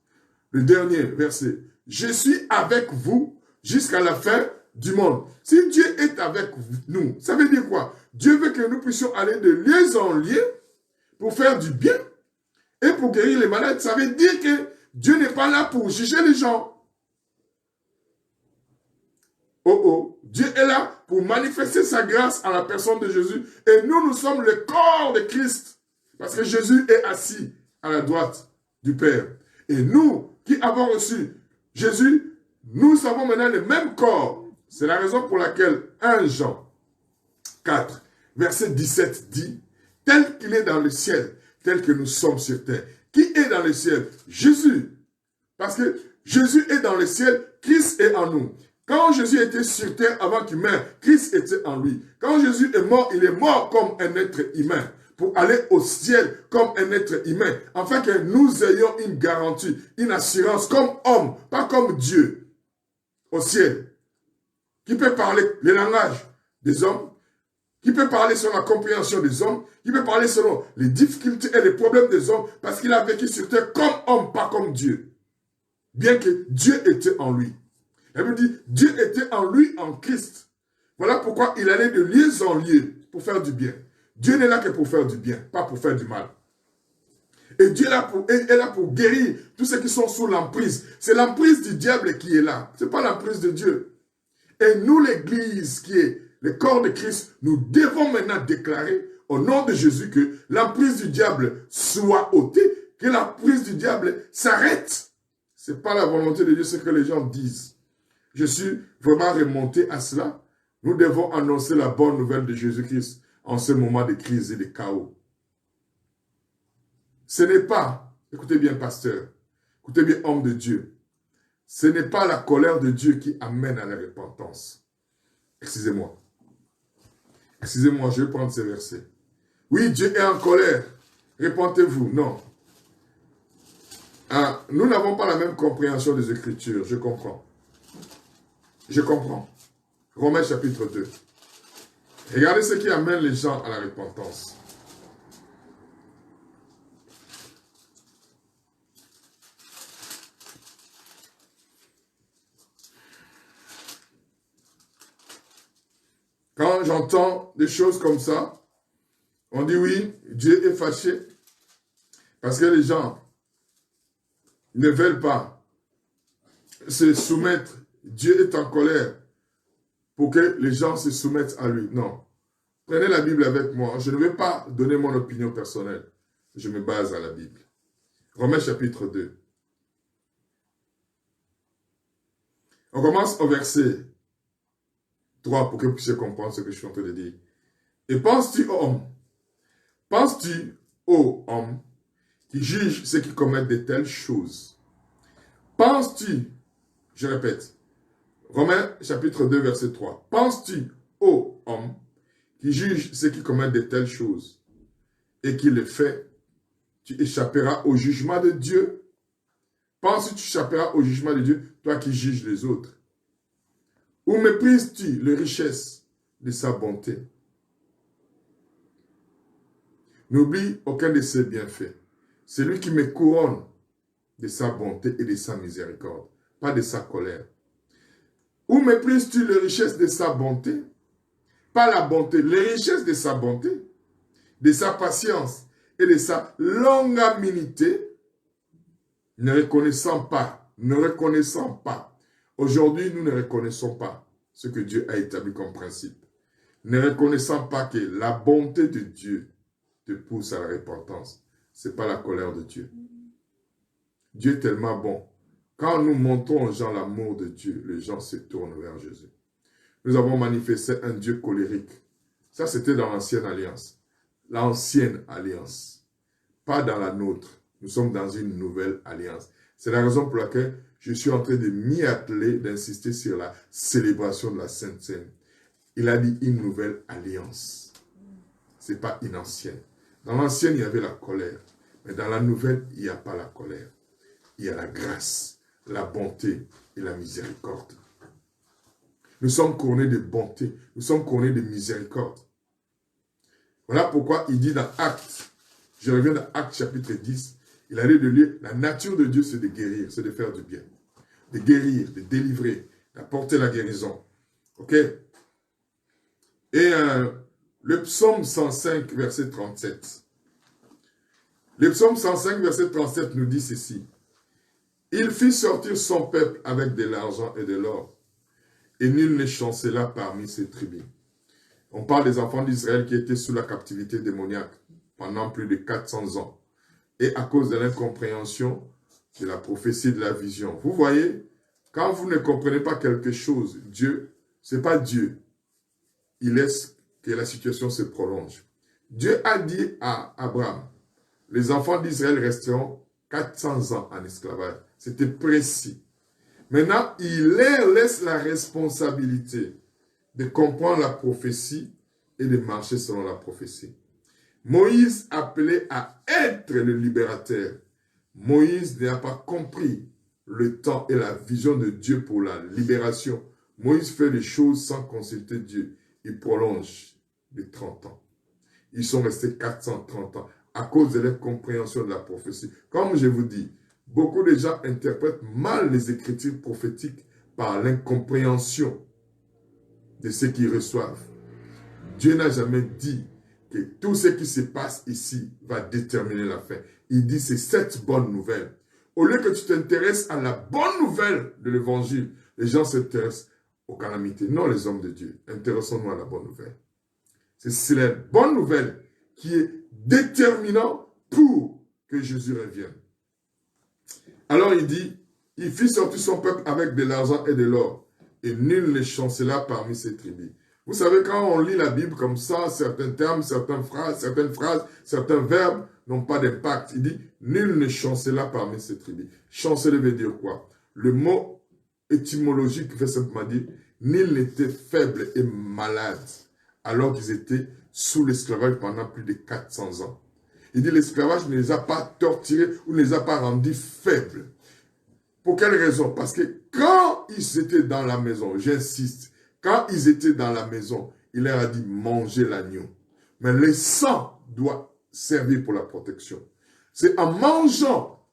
le dernier verset, « Je suis avec vous jusqu'à la fin du monde. » Si Dieu est avec nous, ça veut dire quoi? Dieu veut que nous puissions aller de lieu en lieu pour faire du bien et pour guérir les malades. Ça veut dire que Dieu n'est pas là pour juger les gens. Oh oh, Dieu est là pour manifester sa grâce à la personne de Jésus. Et nous, nous sommes le corps de Christ. Parce que Jésus est assis à la droite du Père. Et nous qui avons reçu Jésus, nous avons maintenant le même corps. C'est la raison pour laquelle 1 Jean 4, verset 17 dit, « Tel qu'il est dans le ciel, tel que nous sommes sur terre. » Qui est dans le ciel? Jésus. Parce que Jésus est dans le ciel, Christ est en nous. Quand Jésus était sur terre avant qu'il meure, Christ était en lui. Quand Jésus est mort, il est mort comme un être humain, pour aller au ciel comme un être humain, afin que nous ayons une garantie, une assurance comme homme, pas comme Dieu, au ciel, qui peut parler le langage des hommes, qui peut parler selon la compréhension des hommes, qui peut parler selon les difficultés et les problèmes des hommes, parce qu'il a vécu sur terre comme homme, pas comme Dieu. Bien que Dieu était en lui. La Bible dit, Dieu était en lui, en Christ. Voilà pourquoi il allait de lieu en lieu pour faire du bien. Dieu n'est là que pour faire du bien, pas pour faire du mal. Et Dieu est là pour guérir tous ceux qui sont sous l'emprise. C'est l'emprise du diable qui est là. Ce n'est pas l'emprise de Dieu. Et nous, l'Église, qui est le corps de Christ, nous devons maintenant déclarer au nom de Jésus que l'emprise du diable soit ôtée, que l'emprise du diable s'arrête. Ce n'est pas la volonté de Dieu ce que les gens disent. Je suis vraiment remonté à cela. Nous devons annoncer la bonne nouvelle de Jésus-Christ en ce moment de crise et de chaos. Ce n'est pas, écoutez bien pasteur, écoutez bien homme de Dieu, ce n'est pas la colère de Dieu qui amène à la repentance. Excusez-moi. Excusez-moi, je vais prendre ces versets. Oui, Dieu est en colère. Repentez-vous. Non. Ah, nous n'avons pas la même compréhension des Écritures. Je comprends. Je comprends. Romains chapitre 2. Regardez ce qui amène les gens à la repentance. Quand j'entends des choses comme ça, on dit oui, Dieu est fâché parce que les gens ne veulent pas se soumettre. Dieu est en colère pour que les gens se soumettent à lui. Non. Prenez la Bible avec moi. Je ne vais pas donner mon opinion personnelle. Je me base à la Bible. Romains chapitre 2. On commence au verset 3 pour que vous puissiez comprendre ce que je suis en train de dire. Et penses-tu, ô homme, penses-tu, ô homme, qui juge ceux qui commettent de telles choses? Penses-tu, je répète, Romains chapitre 2 verset 3, penses-tu, ô homme, qui juge ceux qui commettent de telles choses et qui le fait, tu échapperas au jugement de Dieu? Penses-tu que tu échapperas au jugement de Dieu, toi qui juges les autres? Ou méprises-tu les richesses de sa bonté? N'oublie aucun de ses bienfaits. C'est lui qui me couronne de sa bonté et de sa miséricorde, pas de sa colère. Ou méprises-tu les richesses de sa bonté? Pas la bonté, les richesses de sa bonté, de sa patience et de sa longanimité, ne reconnaissant pas. Aujourd'hui, nous ne reconnaissons pas ce que Dieu a établi comme principe. Ne reconnaissant pas que la bonté de Dieu te pousse à la repentance. Ce n'est pas la colère de Dieu. Dieu est tellement bon. Quand nous montrons aux gens l'amour de Dieu, les gens se tournent vers Jésus. Nous avons manifesté un Dieu colérique. Ça, c'était dans l'ancienne alliance. L'ancienne alliance. Pas dans la nôtre. Nous sommes dans une nouvelle alliance. C'est la raison pour laquelle je suis en train de m'y atteler, d'insister sur la célébration de la Sainte Seine. Il a dit une nouvelle alliance. Ce n'est pas une ancienne. Dans l'ancienne, il y avait la colère. Mais dans la nouvelle, il n'y a pas la colère. Il y a la grâce, la bonté et la miséricorde. Nous sommes couronnés de bonté. Nous sommes couronnés de miséricorde. Voilà pourquoi il dit dans Actes, je reviens dans Actes chapitre 10, il a dit de lui, la nature de Dieu c'est de guérir, c'est de faire du bien. De guérir, de délivrer, d'apporter la guérison. Ok? Et le psaume 105, verset 37. Le psaume 105, verset 37 nous dit ceci. Il fit sortir son peuple avec de l'argent et de l'or, et nul ne chancela parmi ses tribus. On parle des enfants d'Israël qui étaient sous la captivité démoniaque pendant plus de 400 ans. Et à cause de l'incompréhension de la prophétie de la vision. Vous voyez, quand vous ne comprenez pas quelque chose, Dieu, ce n'est pas Dieu. Il laisse que la situation se prolonge. Dieu a dit à Abraham, les enfants d'Israël resteront 400 ans en esclavage. C'était précis. Maintenant, il leur laisse la responsabilité de comprendre la prophétie et de marcher selon la prophétie. Moïse appelé à être le libérateur. Moïse n'a pas compris le temps et la vision de Dieu pour la libération. Moïse fait les choses sans consulter Dieu. Il prolonge de 30 ans. Ils sont restés 430 ans à cause de l'incompréhension de la prophétie. Comme je vous dis, beaucoup de gens interprètent mal les écritures prophétiques par l'incompréhension de ce qu'ils reçoivent. Dieu n'a jamais dit que tout ce qui se passe ici va déterminer la fin. Il dit c'est cette bonne nouvelle. Au lieu que tu t'intéresses à la bonne nouvelle de l'évangile, les gens s'intéressent aux calamités. Non, les hommes de Dieu, intéressons-nous à la bonne nouvelle. C'est la bonne nouvelle qui est déterminante pour que Jésus revienne. Alors il dit, Il fit sortir son peuple avec de l'argent et de l'or. Et nul ne chancela parmi ses tribus. Vous savez, quand on lit la Bible comme ça, certains termes, certaines phrases, certains verbes n'ont pas d'impact. Il dit, nul ne chancela parmi ses tribus. Chanceler veut dire quoi? Le mot étymologique fait simplement dire, nul n'était faible et malade, alors qu'ils étaient sous l'esclavage pendant plus de 400 ans. Il dit, l'esclavage ne les a pas torturés ou ne les a pas rendus faibles. Pour quelle raison? Parce que quand ils étaient dans la maison, j'insiste, quand ils étaient dans la maison, il leur a dit mangez l'agneau. Mais le sang doit servir pour la protection. C'est en mangeant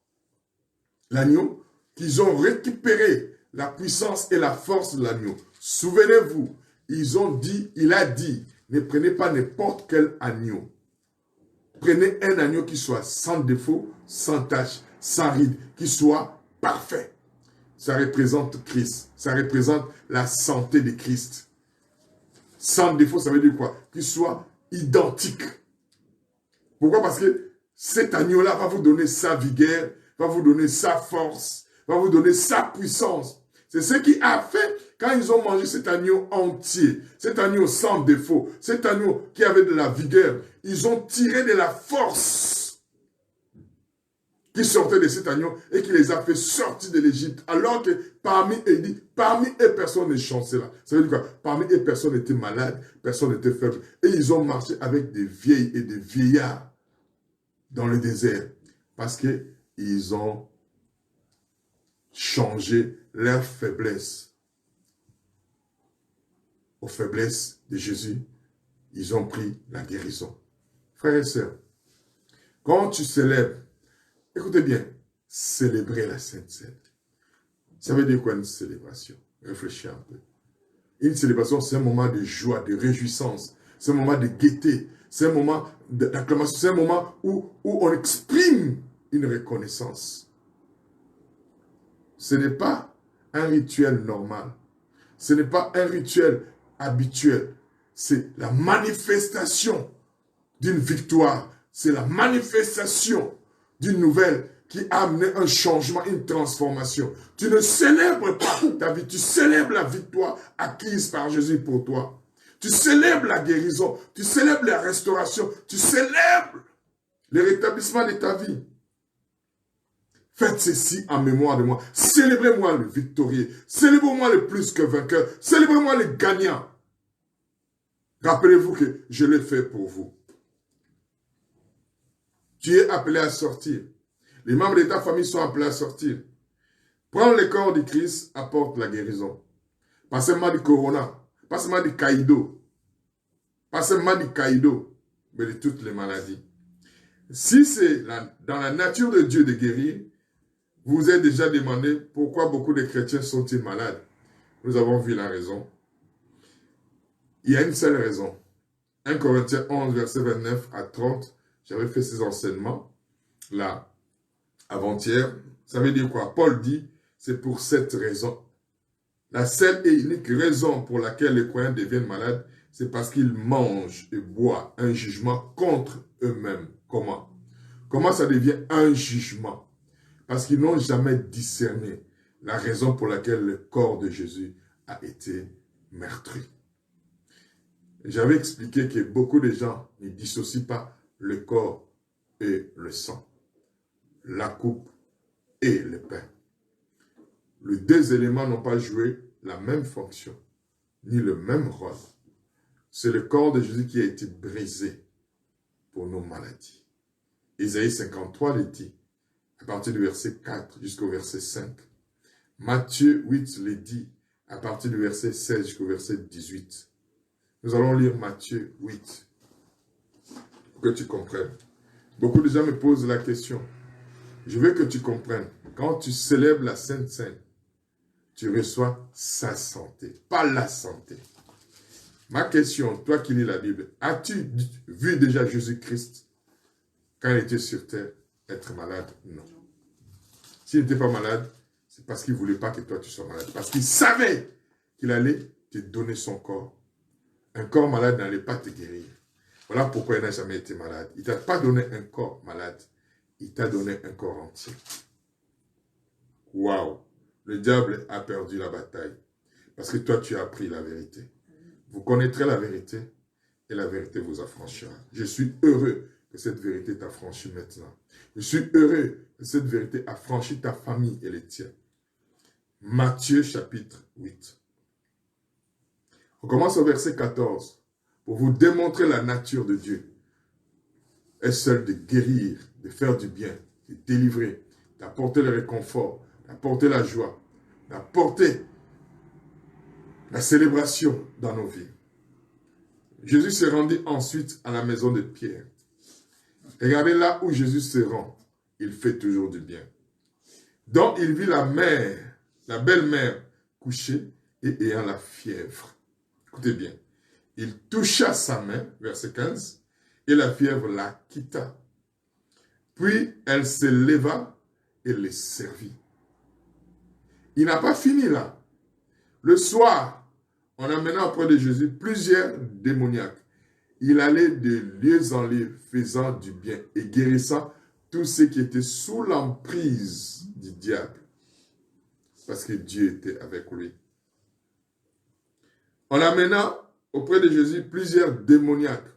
l'agneau qu'ils ont récupéré la puissance et la force de l'agneau. Souvenez-vous, il a dit, ne prenez pas n'importe quel agneau. Prenez un agneau qui soit sans défaut, sans tache, sans ride, qui soit parfait. Ça représente Christ. Ça représente la santé de Christ. Sans défaut, ça veut dire quoi? Qu'il soit identique. Pourquoi? Parce que cet agneau-là va vous donner sa vigueur, va vous donner sa force, va vous donner sa puissance. C'est ce qui a fait, quand ils ont mangé cet agneau entier, cet agneau sans défaut, cet agneau qui avait de la vigueur, ils ont tiré de la force qui sortait de cet agneau et qui les a fait sortir de l'Égypte, alors que parmi eux, personne n'est chancela. Ça veut dire quoi? Parmi eux, personne n'était malade, personne n'était faible. Et ils ont marché avec des vieilles et des vieillards dans le désert, parce qu'ils ont changé leur faiblesse aux faiblesses de Jésus. Ils ont pris la guérison. Frères et sœurs, quand tu célèbres, écoutez bien, célébrer la Sainte Seine. Ça veut dire quoi une célébration? Réfléchis un peu. Une célébration, c'est un moment de joie, de réjouissance. C'est un moment de gaieté. C'est un moment d'acclamation. C'est un moment où on exprime une reconnaissance. Ce n'est pas un rituel normal. Ce n'est pas un rituel habituel. C'est la manifestation d'une victoire. C'est la manifestation d'une nouvelle qui a amené un changement, une transformation. Tu ne célèbres pas ta vie, tu célèbres la victoire acquise par Jésus pour toi. Tu célèbres la guérison, tu célèbres la restauration, tu célèbres le rétablissement de ta vie. Faites ceci en mémoire de moi. Célébrez-moi le victorieux, célébrez-moi le plus que vainqueur, célébrez-moi le gagnant. Rappelez-vous que je l'ai fait pour vous. Tu es appelé à sortir. Les membres de ta famille sont appelés à sortir. Prendre le corps du Christ apporte la guérison. Pas seulement du corona, pas seulement du caïdo, pas seulement du caïdo, mais de toutes les maladies. Si c'est dans la nature de Dieu de guérir, vous vous êtes déjà demandé pourquoi beaucoup de chrétiens sont-ils malades. Nous avons vu la raison. Il y a une seule raison. 1 Corinthiens 11, verset 29 à 30. J'avais fait ces enseignements là avant-hier. Ça veut dire quoi? Paul dit, c'est pour cette raison. La seule et unique raison pour laquelle les croyants deviennent malades, c'est parce qu'ils mangent et boivent un jugement contre eux-mêmes. Comment? Comment ça devient un jugement? Parce qu'ils n'ont jamais discerné la raison pour laquelle le corps de Jésus a été meurtri. J'avais expliqué que beaucoup de gens ne dissocient pas le corps et le sang, la coupe et le pain. Les deux éléments n'ont pas joué la même fonction, ni le même rôle. C'est le corps de Jésus qui a été brisé pour nos maladies. Isaïe 53 le dit, à partir du verset 4 jusqu'au verset 5. Matthieu 8 le dit, à partir du verset 16 jusqu'au verset 18. Nous allons lire Matthieu 8, pour que tu comprennes. Beaucoup de gens me posent la question. Je veux que tu comprennes. Quand tu célèbres la Sainte Seine, tu reçois sa santé, pas la santé. Ma question, toi qui lis la Bible, as-tu vu déjà Jésus-Christ quand il était sur terre être malade? Non. S'il n'était pas malade, c'est parce qu'il ne voulait pas que toi tu sois malade. Parce qu'il savait qu'il allait te donner son corps. Un corps malade n'allait pas te guérir. Voilà pourquoi il n'a jamais été malade. Il ne t'a pas donné un corps malade. Il t'a donné un corps entier. Waouh! le diable a perdu la bataille. Parce que toi, tu as appris la vérité. Vous connaîtrez la vérité et la vérité vous affranchira. Je suis heureux que cette vérité t'affranchisse maintenant. Je suis heureux que cette vérité affranchisse ta famille et les tiens. Matthieu chapitre 8. On commence au verset 14. Pour vous démontrer la nature de Dieu. Est seule de guérir, de faire du bien, de délivrer, d'apporter le réconfort, d'apporter la joie, d'apporter la célébration dans nos vies. Jésus se rendit ensuite à la maison de Pierre. Regardez là où Jésus se rend. Il fait toujours du bien. Donc il vit la mère, la belle-mère couchée et ayant la fièvre. Écoutez bien. Il toucha sa main, verset 15, et la fièvre la quitta. Puis elle se leva et les servit. Il n'a pas fini là. Le soir, on amena auprès de Jésus plusieurs démoniaques. Il allait de lieu en lieu, faisant du bien et guérissant tous ceux qui étaient sous l'emprise du diable. Parce que Dieu était avec lui. On amena auprès de Jésus plusieurs démoniaques.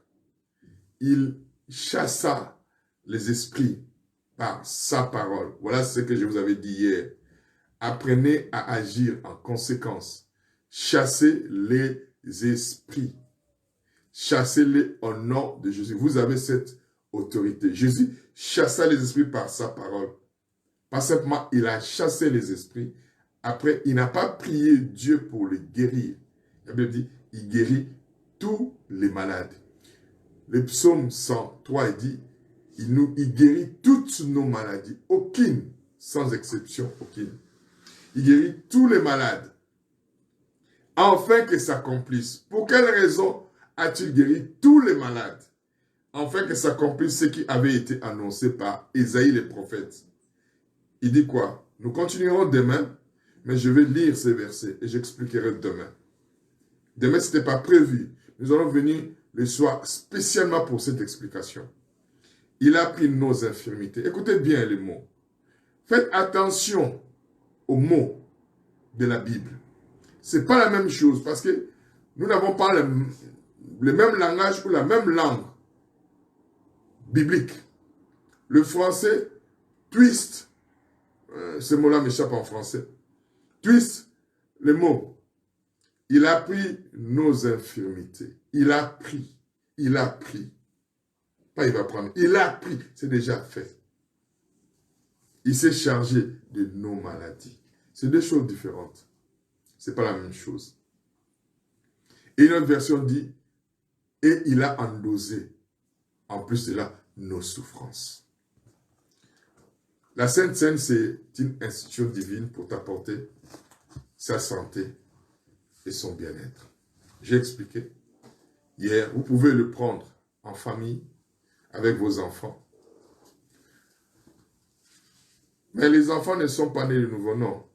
Il chassa les esprits par sa parole. Voilà ce que je vous avais dit hier. Apprenez à agir en conséquence. Chassez les esprits. Chassez-les au nom de Jésus. Vous avez cette autorité. Jésus chassa les esprits par sa parole. Pas simplement, il a chassé les esprits. Après, il n'a pas prié Dieu pour les guérir. La Bible dit, il guérit tous les malades. Le psaume 103 dit, il guérit toutes nos maladies. Aucune, sans exception, aucune. Il guérit tous les malades. Afin que s'accomplisse. Pour quelle raison a-t-il guéri tous les malades? Afin que s'accomplisse ce qui avait été annoncé par Ésaïe le prophète. Il dit quoi? Nous continuerons demain, mais je vais lire ces versets et j'expliquerai demain. Demain, ce n'était pas prévu. Nous allons venir le soir spécialement pour cette explication. Il a pris nos infirmités. Écoutez bien les mots. Faites attention aux mots de la Bible. Ce n'est pas la même chose parce que nous n'avons pas le même langage ou la même langue biblique. Le français twist, ce mot-là m'échappe en français, twist les mots. Il a pris nos infirmités. Il a pris. Pas il va prendre. Il a pris. C'est déjà fait. Il s'est chargé de nos maladies. C'est deux choses différentes. Ce n'est pas la même chose. Et une autre version dit, et il a endossé, en plus de là, nos souffrances. La Sainte Seine, c'est une institution divine pour t'apporter sa santé et son bien-être. J'ai expliqué hier, vous pouvez le prendre en famille, avec vos enfants. Mais les enfants ne sont pas nés de nouveau, non.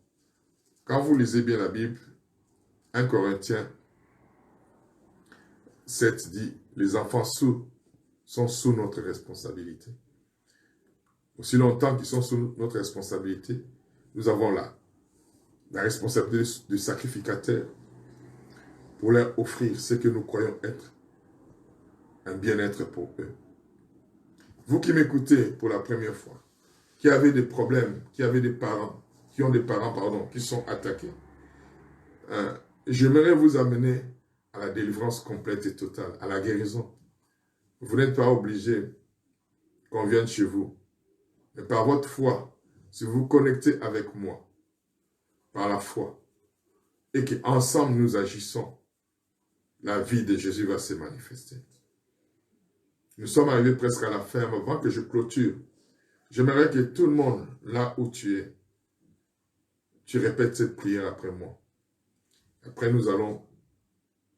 Quand vous lisez bien la Bible, 1 Corinthiens 7 dit, les enfants sont sous notre responsabilité. Aussi longtemps qu'ils sont sous notre responsabilité, nous avons la responsabilité de sacrificateur pour leur offrir ce que nous croyons être un bien-être pour eux. Vous qui m'écoutez pour la première fois, qui avez des problèmes, qui ont des parents, qui sont attaqués, j'aimerais vous amener à la délivrance complète et totale, à la guérison. Vous n'êtes pas obligé qu'on vienne chez vous. Mais par votre foi, si vous vous connectez avec moi, par la foi, et qu'ensemble nous agissons, la vie de Jésus va se manifester. Nous sommes arrivés presque à la fin, avant que je clôture. J'aimerais que tout le monde, là où tu es, tu répètes cette prière après moi. Après, nous allons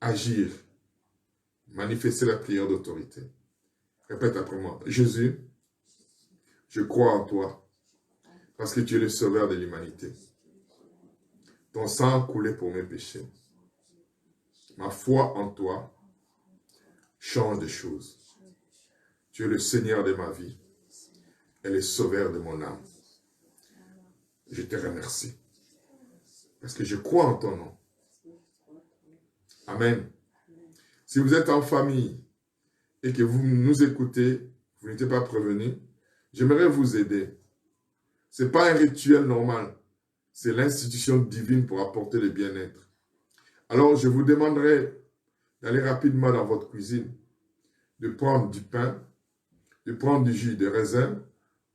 agir, manifester la prière d'autorité. Répète après moi. Jésus, je crois en toi, parce que tu es le sauveur de l'humanité. Ton sang a coulé pour mes péchés. Ma foi en toi change des choses. Tu es le Seigneur de ma vie et le sauveur de mon âme. Je te remercie. Parce que je crois en ton nom. Amen. Si vous êtes en famille et que vous nous écoutez, vous n'êtes pas prévenus, j'aimerais vous aider. Ce n'est pas un rituel normal. C'est l'institution divine pour apporter le bien-être. Alors, je vous demanderai d'aller rapidement dans votre cuisine, de prendre du pain, de prendre du jus de raisin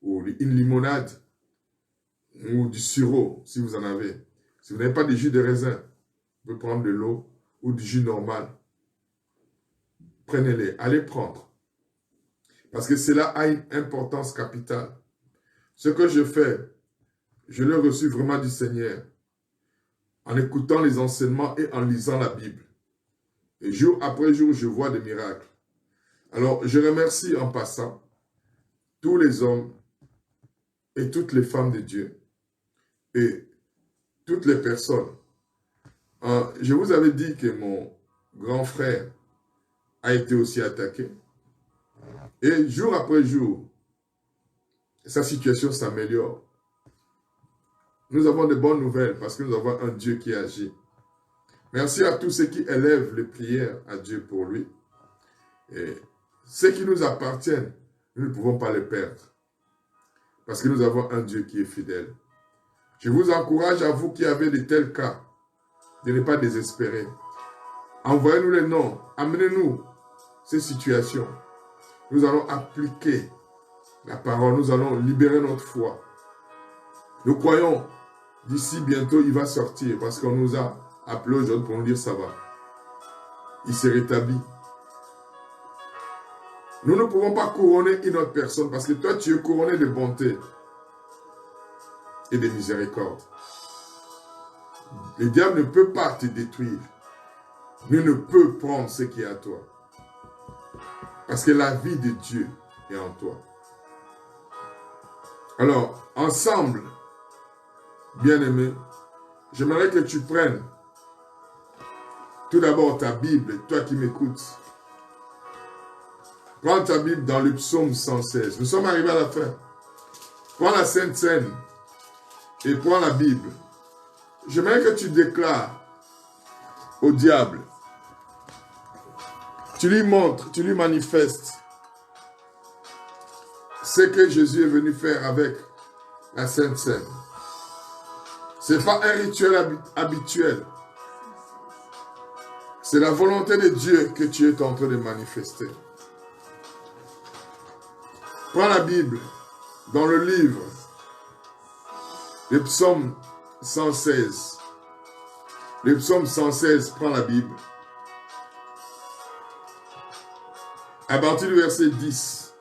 ou une limonade ou du sirop, si vous en avez. Si vous n'avez pas de jus de raisin, vous pouvez prendre de l'eau ou du jus normal. Prenez-les, allez prendre. Parce que cela a une importance capitale. Ce que je fais, je l'ai reçu vraiment du Seigneur en écoutant les enseignements et en lisant la Bible. Et jour après jour, je vois des miracles. Alors, je remercie en passant tous les hommes et toutes les femmes de Dieu et toutes les personnes. Je vous avais dit que mon grand frère a été aussi attaqué. Et jour après jour, sa situation s'améliore. Nous avons de bonnes nouvelles parce que nous avons un Dieu qui agit. Merci à tous ceux qui élèvent les prières à Dieu pour lui. Et ce qui nous appartiennent, nous ne pouvons pas les perdre. Parce que nous avons un Dieu qui est fidèle. Je vous encourage à vous qui avez de tels cas, de ne pas désespérer. Envoyez-nous les noms, amenez-nous ces situations. Nous allons appliquer la parole, nous allons libérer notre foi. Nous croyons, d'ici bientôt, il va sortir parce qu'on nous a appelés aujourd'hui pour nous dire ça va. Il s'est rétabli. Nous ne pouvons pas couronner une autre personne parce que toi, tu es couronné de bonté et de miséricorde. Le diable ne peut pas te détruire. Nul ne peut prendre ce qui est à toi. Parce que la vie de Dieu est en toi. Alors, ensemble, bien-aimé, j'aimerais que tu prennes tout d'abord ta Bible, toi qui m'écoutes. Prends ta Bible dans le psaume 116. Nous sommes arrivés à la fin. Prends la Sainte Seine et prends la Bible. J'aimerais que tu déclares au diable. Tu lui montres, tu lui manifestes ce que Jésus est venu faire avec la Sainte Seine. Ce n'est pas un rituel habituel. C'est la volonté de Dieu que tu es en train de manifester. Prends la Bible dans le livre, le psaume 116. Le psaume 116, prends la Bible. À partir du verset 10.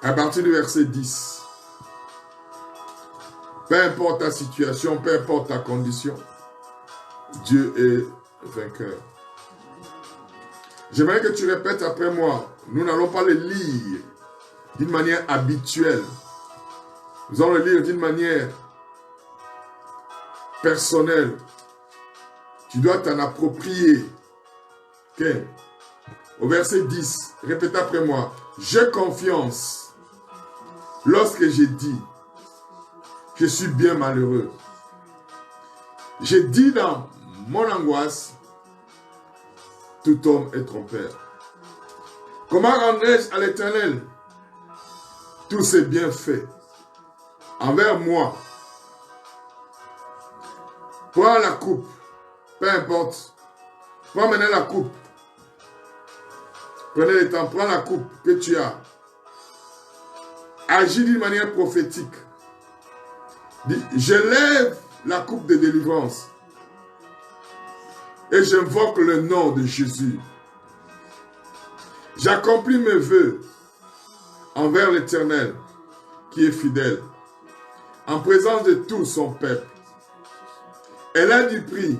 À partir du verset 10. Peu importe ta situation, peu importe ta condition, Dieu est vainqueur. J'aimerais que tu répètes après moi. Nous n'allons pas le lire d'une manière habituelle. Nous allons le lire d'une manière personnelle. Tu dois t'en approprier. Ok? Au verset 10, répète après moi. J'ai confiance lorsque j'ai dit, je suis bien malheureux. J'ai dit dans mon angoisse, tout homme est trompeur. Comment rendrai-je à l'Éternel tous ses bienfaits envers moi? Prends la coupe, peu importe. Prends maintenant la coupe. Prenez le temps, prends la coupe que tu as. Agis d'une manière prophétique. Dis, je lève la coupe de délivrance. Et j'invoque le nom de Jésus. J'accomplis mes vœux envers l'Éternel qui est fidèle, en présence de tout son peuple. Elle a du prix.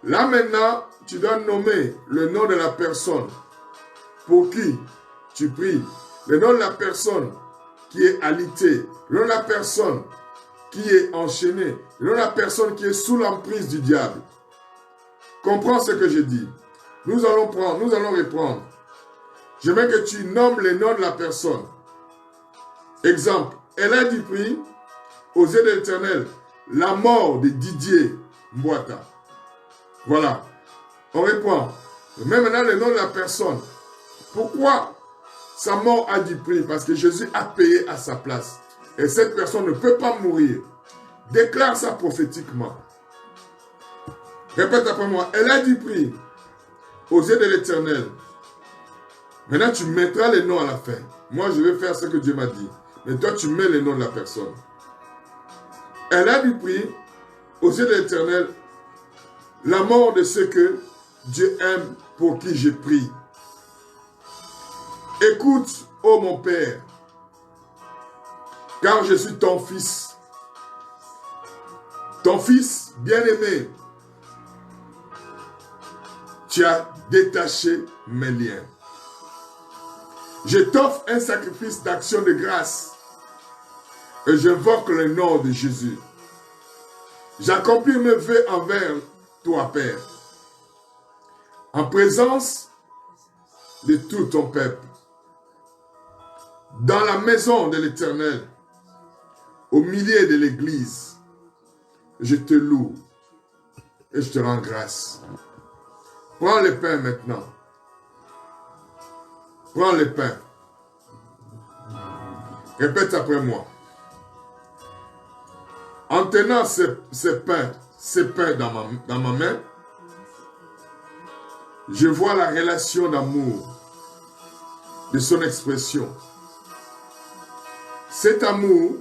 Là maintenant, tu dois nommer le nom de la personne pour qui tu pries, le nom de la personne qui est alitée, le nom de la personne qui est enchaînée, le nom de la personne qui est sous l'emprise du diable. Comprends ce que je dis. Nous allons reprendre. Je veux que tu nommes le nom de la personne. Exemple, elle a du prix aux yeux de l'Éternel. la mort de Didier Mbouata. Voilà. On reprend. Même maintenant le nom de la personne. Pourquoi sa mort a du prix? Parce que Jésus a payé à sa place. Et cette personne ne peut pas mourir. Déclare ça prophétiquement. Répète après moi. Elle a du prix aux yeux de l'Éternel. Maintenant, tu mettras les noms à la fin. Moi, je vais faire ce que Dieu m'a dit. Mais toi, tu mets les noms de la personne. Elle a du prix aux yeux de l'Éternel. La mort de ceux que Dieu aime pour qui je prie. Écoute, ô mon Père, car je suis ton fils. Ton fils bien-aimé. Tu as détaché mes liens. Je t'offre un sacrifice d'action de grâce et j'invoque le nom de Jésus. J'accomplis mes vœux envers toi, Père, en présence de tout ton peuple, dans la maison de l'Éternel, au milieu de l'Église. Je te loue et je te rends grâce. Prends le pain maintenant. Prends le pain. Répète après moi. En tenant ce pain dans ma main, je vois la relation d'amour de son expression. Cet amour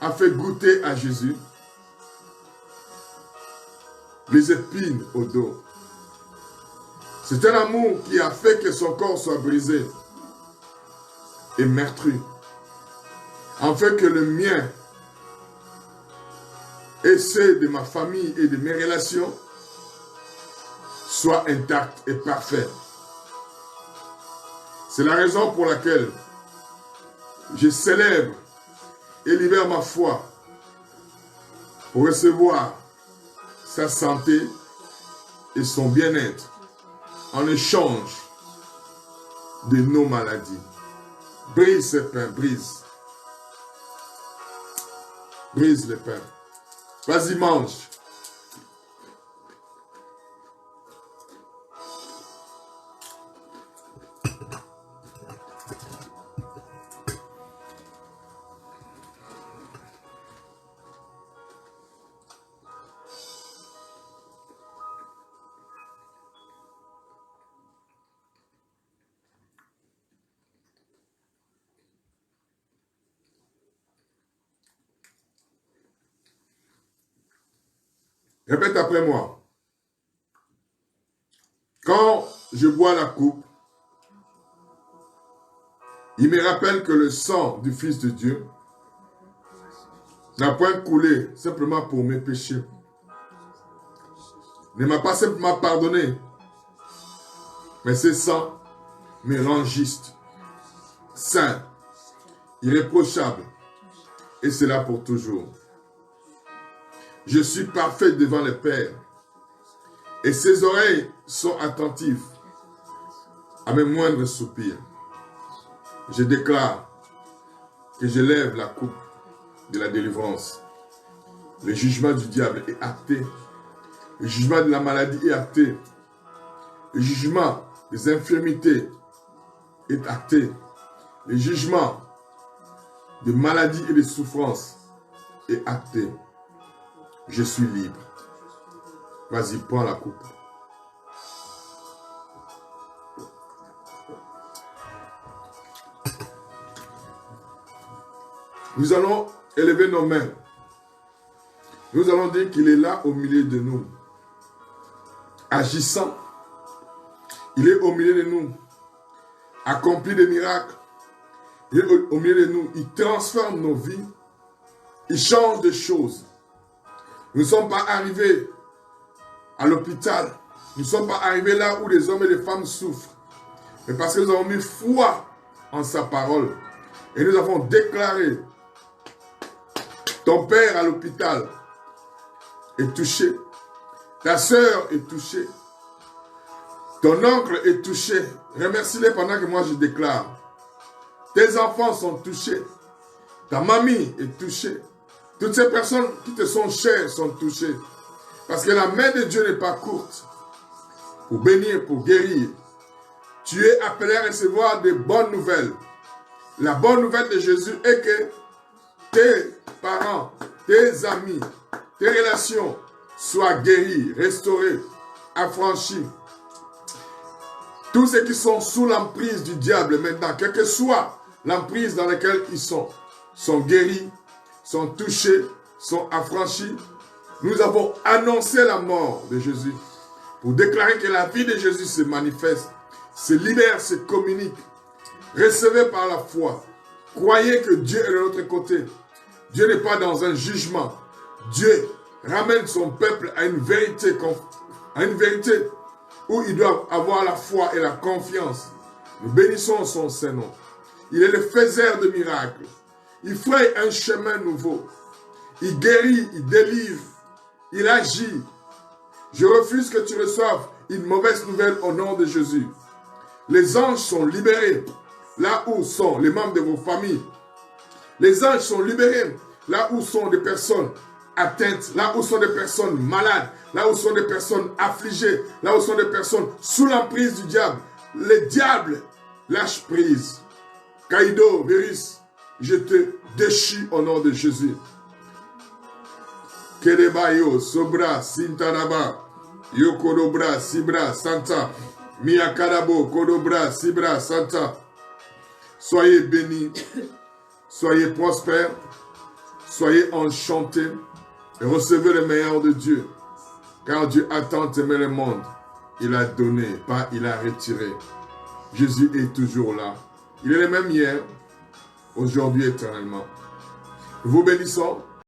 a fait goûter à Jésus les épines au dos. C'est un amour qui a fait que son corps soit brisé et meurtri, afin que le mien et ceux de ma famille et de mes relations soient intacts et parfaits. C'est la raison pour laquelle je célèbre et libère ma foi pour recevoir sa santé et son bien-être en échange de nos maladies. Brise ce pain, brise. Brise le pain. Vas-y, mange. Répète après moi. Quand je bois la coupe, il me rappelle que le sang du Fils de Dieu n'a point coulé simplement pour mes péchés. Ne m'a pas simplement pardonné, mais ce sang me rend juste, saint, irréprochable, et cela pour toujours. Je suis parfait devant le Père, et ses oreilles sont attentives à mes moindres soupirs. Je déclare que je lève la coupe de la délivrance. Le jugement du diable est acté. Le jugement de la maladie est acté. Le jugement des infirmités est acté. Le jugement des maladies et des souffrances est acté. Je suis libre. Vas-y, prends la coupe. Nous allons élever nos mains. Nous allons dire qu'il est là au milieu de nous. Agissant. Il est au milieu de nous. Accomplit des miracles. Il est au milieu de nous. Il transforme nos vies. Il change des choses. Nous ne sommes pas arrivés à l'hôpital. Nous ne sommes pas arrivés là où les hommes et les femmes souffrent. Mais parce que nous avons mis foi en sa parole. Et nous avons déclaré, ton père à l'hôpital est touché. Ta sœur est touchée. Ton oncle est touché. Remercie-les pendant que moi je déclare. Tes enfants sont touchés. Ta mamie est touchée. Toutes ces personnes qui te sont chères sont touchées. Parce que la main de Dieu n'est pas courte pour bénir, pour guérir. Tu es appelé à recevoir de bonnes nouvelles. La bonne nouvelle de Jésus est que tes parents, tes amis, tes relations soient guéris, restaurés, affranchis. Tous ceux qui sont sous l'emprise du diable maintenant, quelle que soit l'emprise dans laquelle ils sont guéris, sont touchés, sont affranchis. Nous avons annoncé la mort de Jésus pour déclarer que la vie de Jésus se manifeste, se libère, se communique. Recevez par la foi. Croyez que Dieu est de notre côté. Dieu n'est pas dans un jugement. Dieu ramène son peuple à une vérité où ils doivent avoir la foi et la confiance. Nous bénissons son Saint-Nom. Il est le faiseur de miracles. Il fraye un chemin nouveau. Il guérit, il délivre, il agit. Je refuse que tu reçoives une mauvaise nouvelle au nom de Jésus. Les anges sont libérés là où sont les membres de vos familles. Les anges sont libérés là où sont des personnes atteintes, là où sont des personnes malades, là où sont des personnes affligées, là où sont des personnes sous l'emprise du diable. Le diable lâche prise. Kaido, Véris, je te déchire au nom de Jésus. Kedebayo, Sobra, Sintanaba, Yokodobra, Sibra, Santa, Miyakarabo, Kodobra, Sibra, Santa. Soyez bénis, soyez prospères, soyez enchantés et recevez le meilleur de Dieu. Car Dieu a tant aimé le monde, il a donné, pas il a retiré. Jésus est toujours là. Il est le même hier, aujourd'hui éternellement. Nous vous bénissons.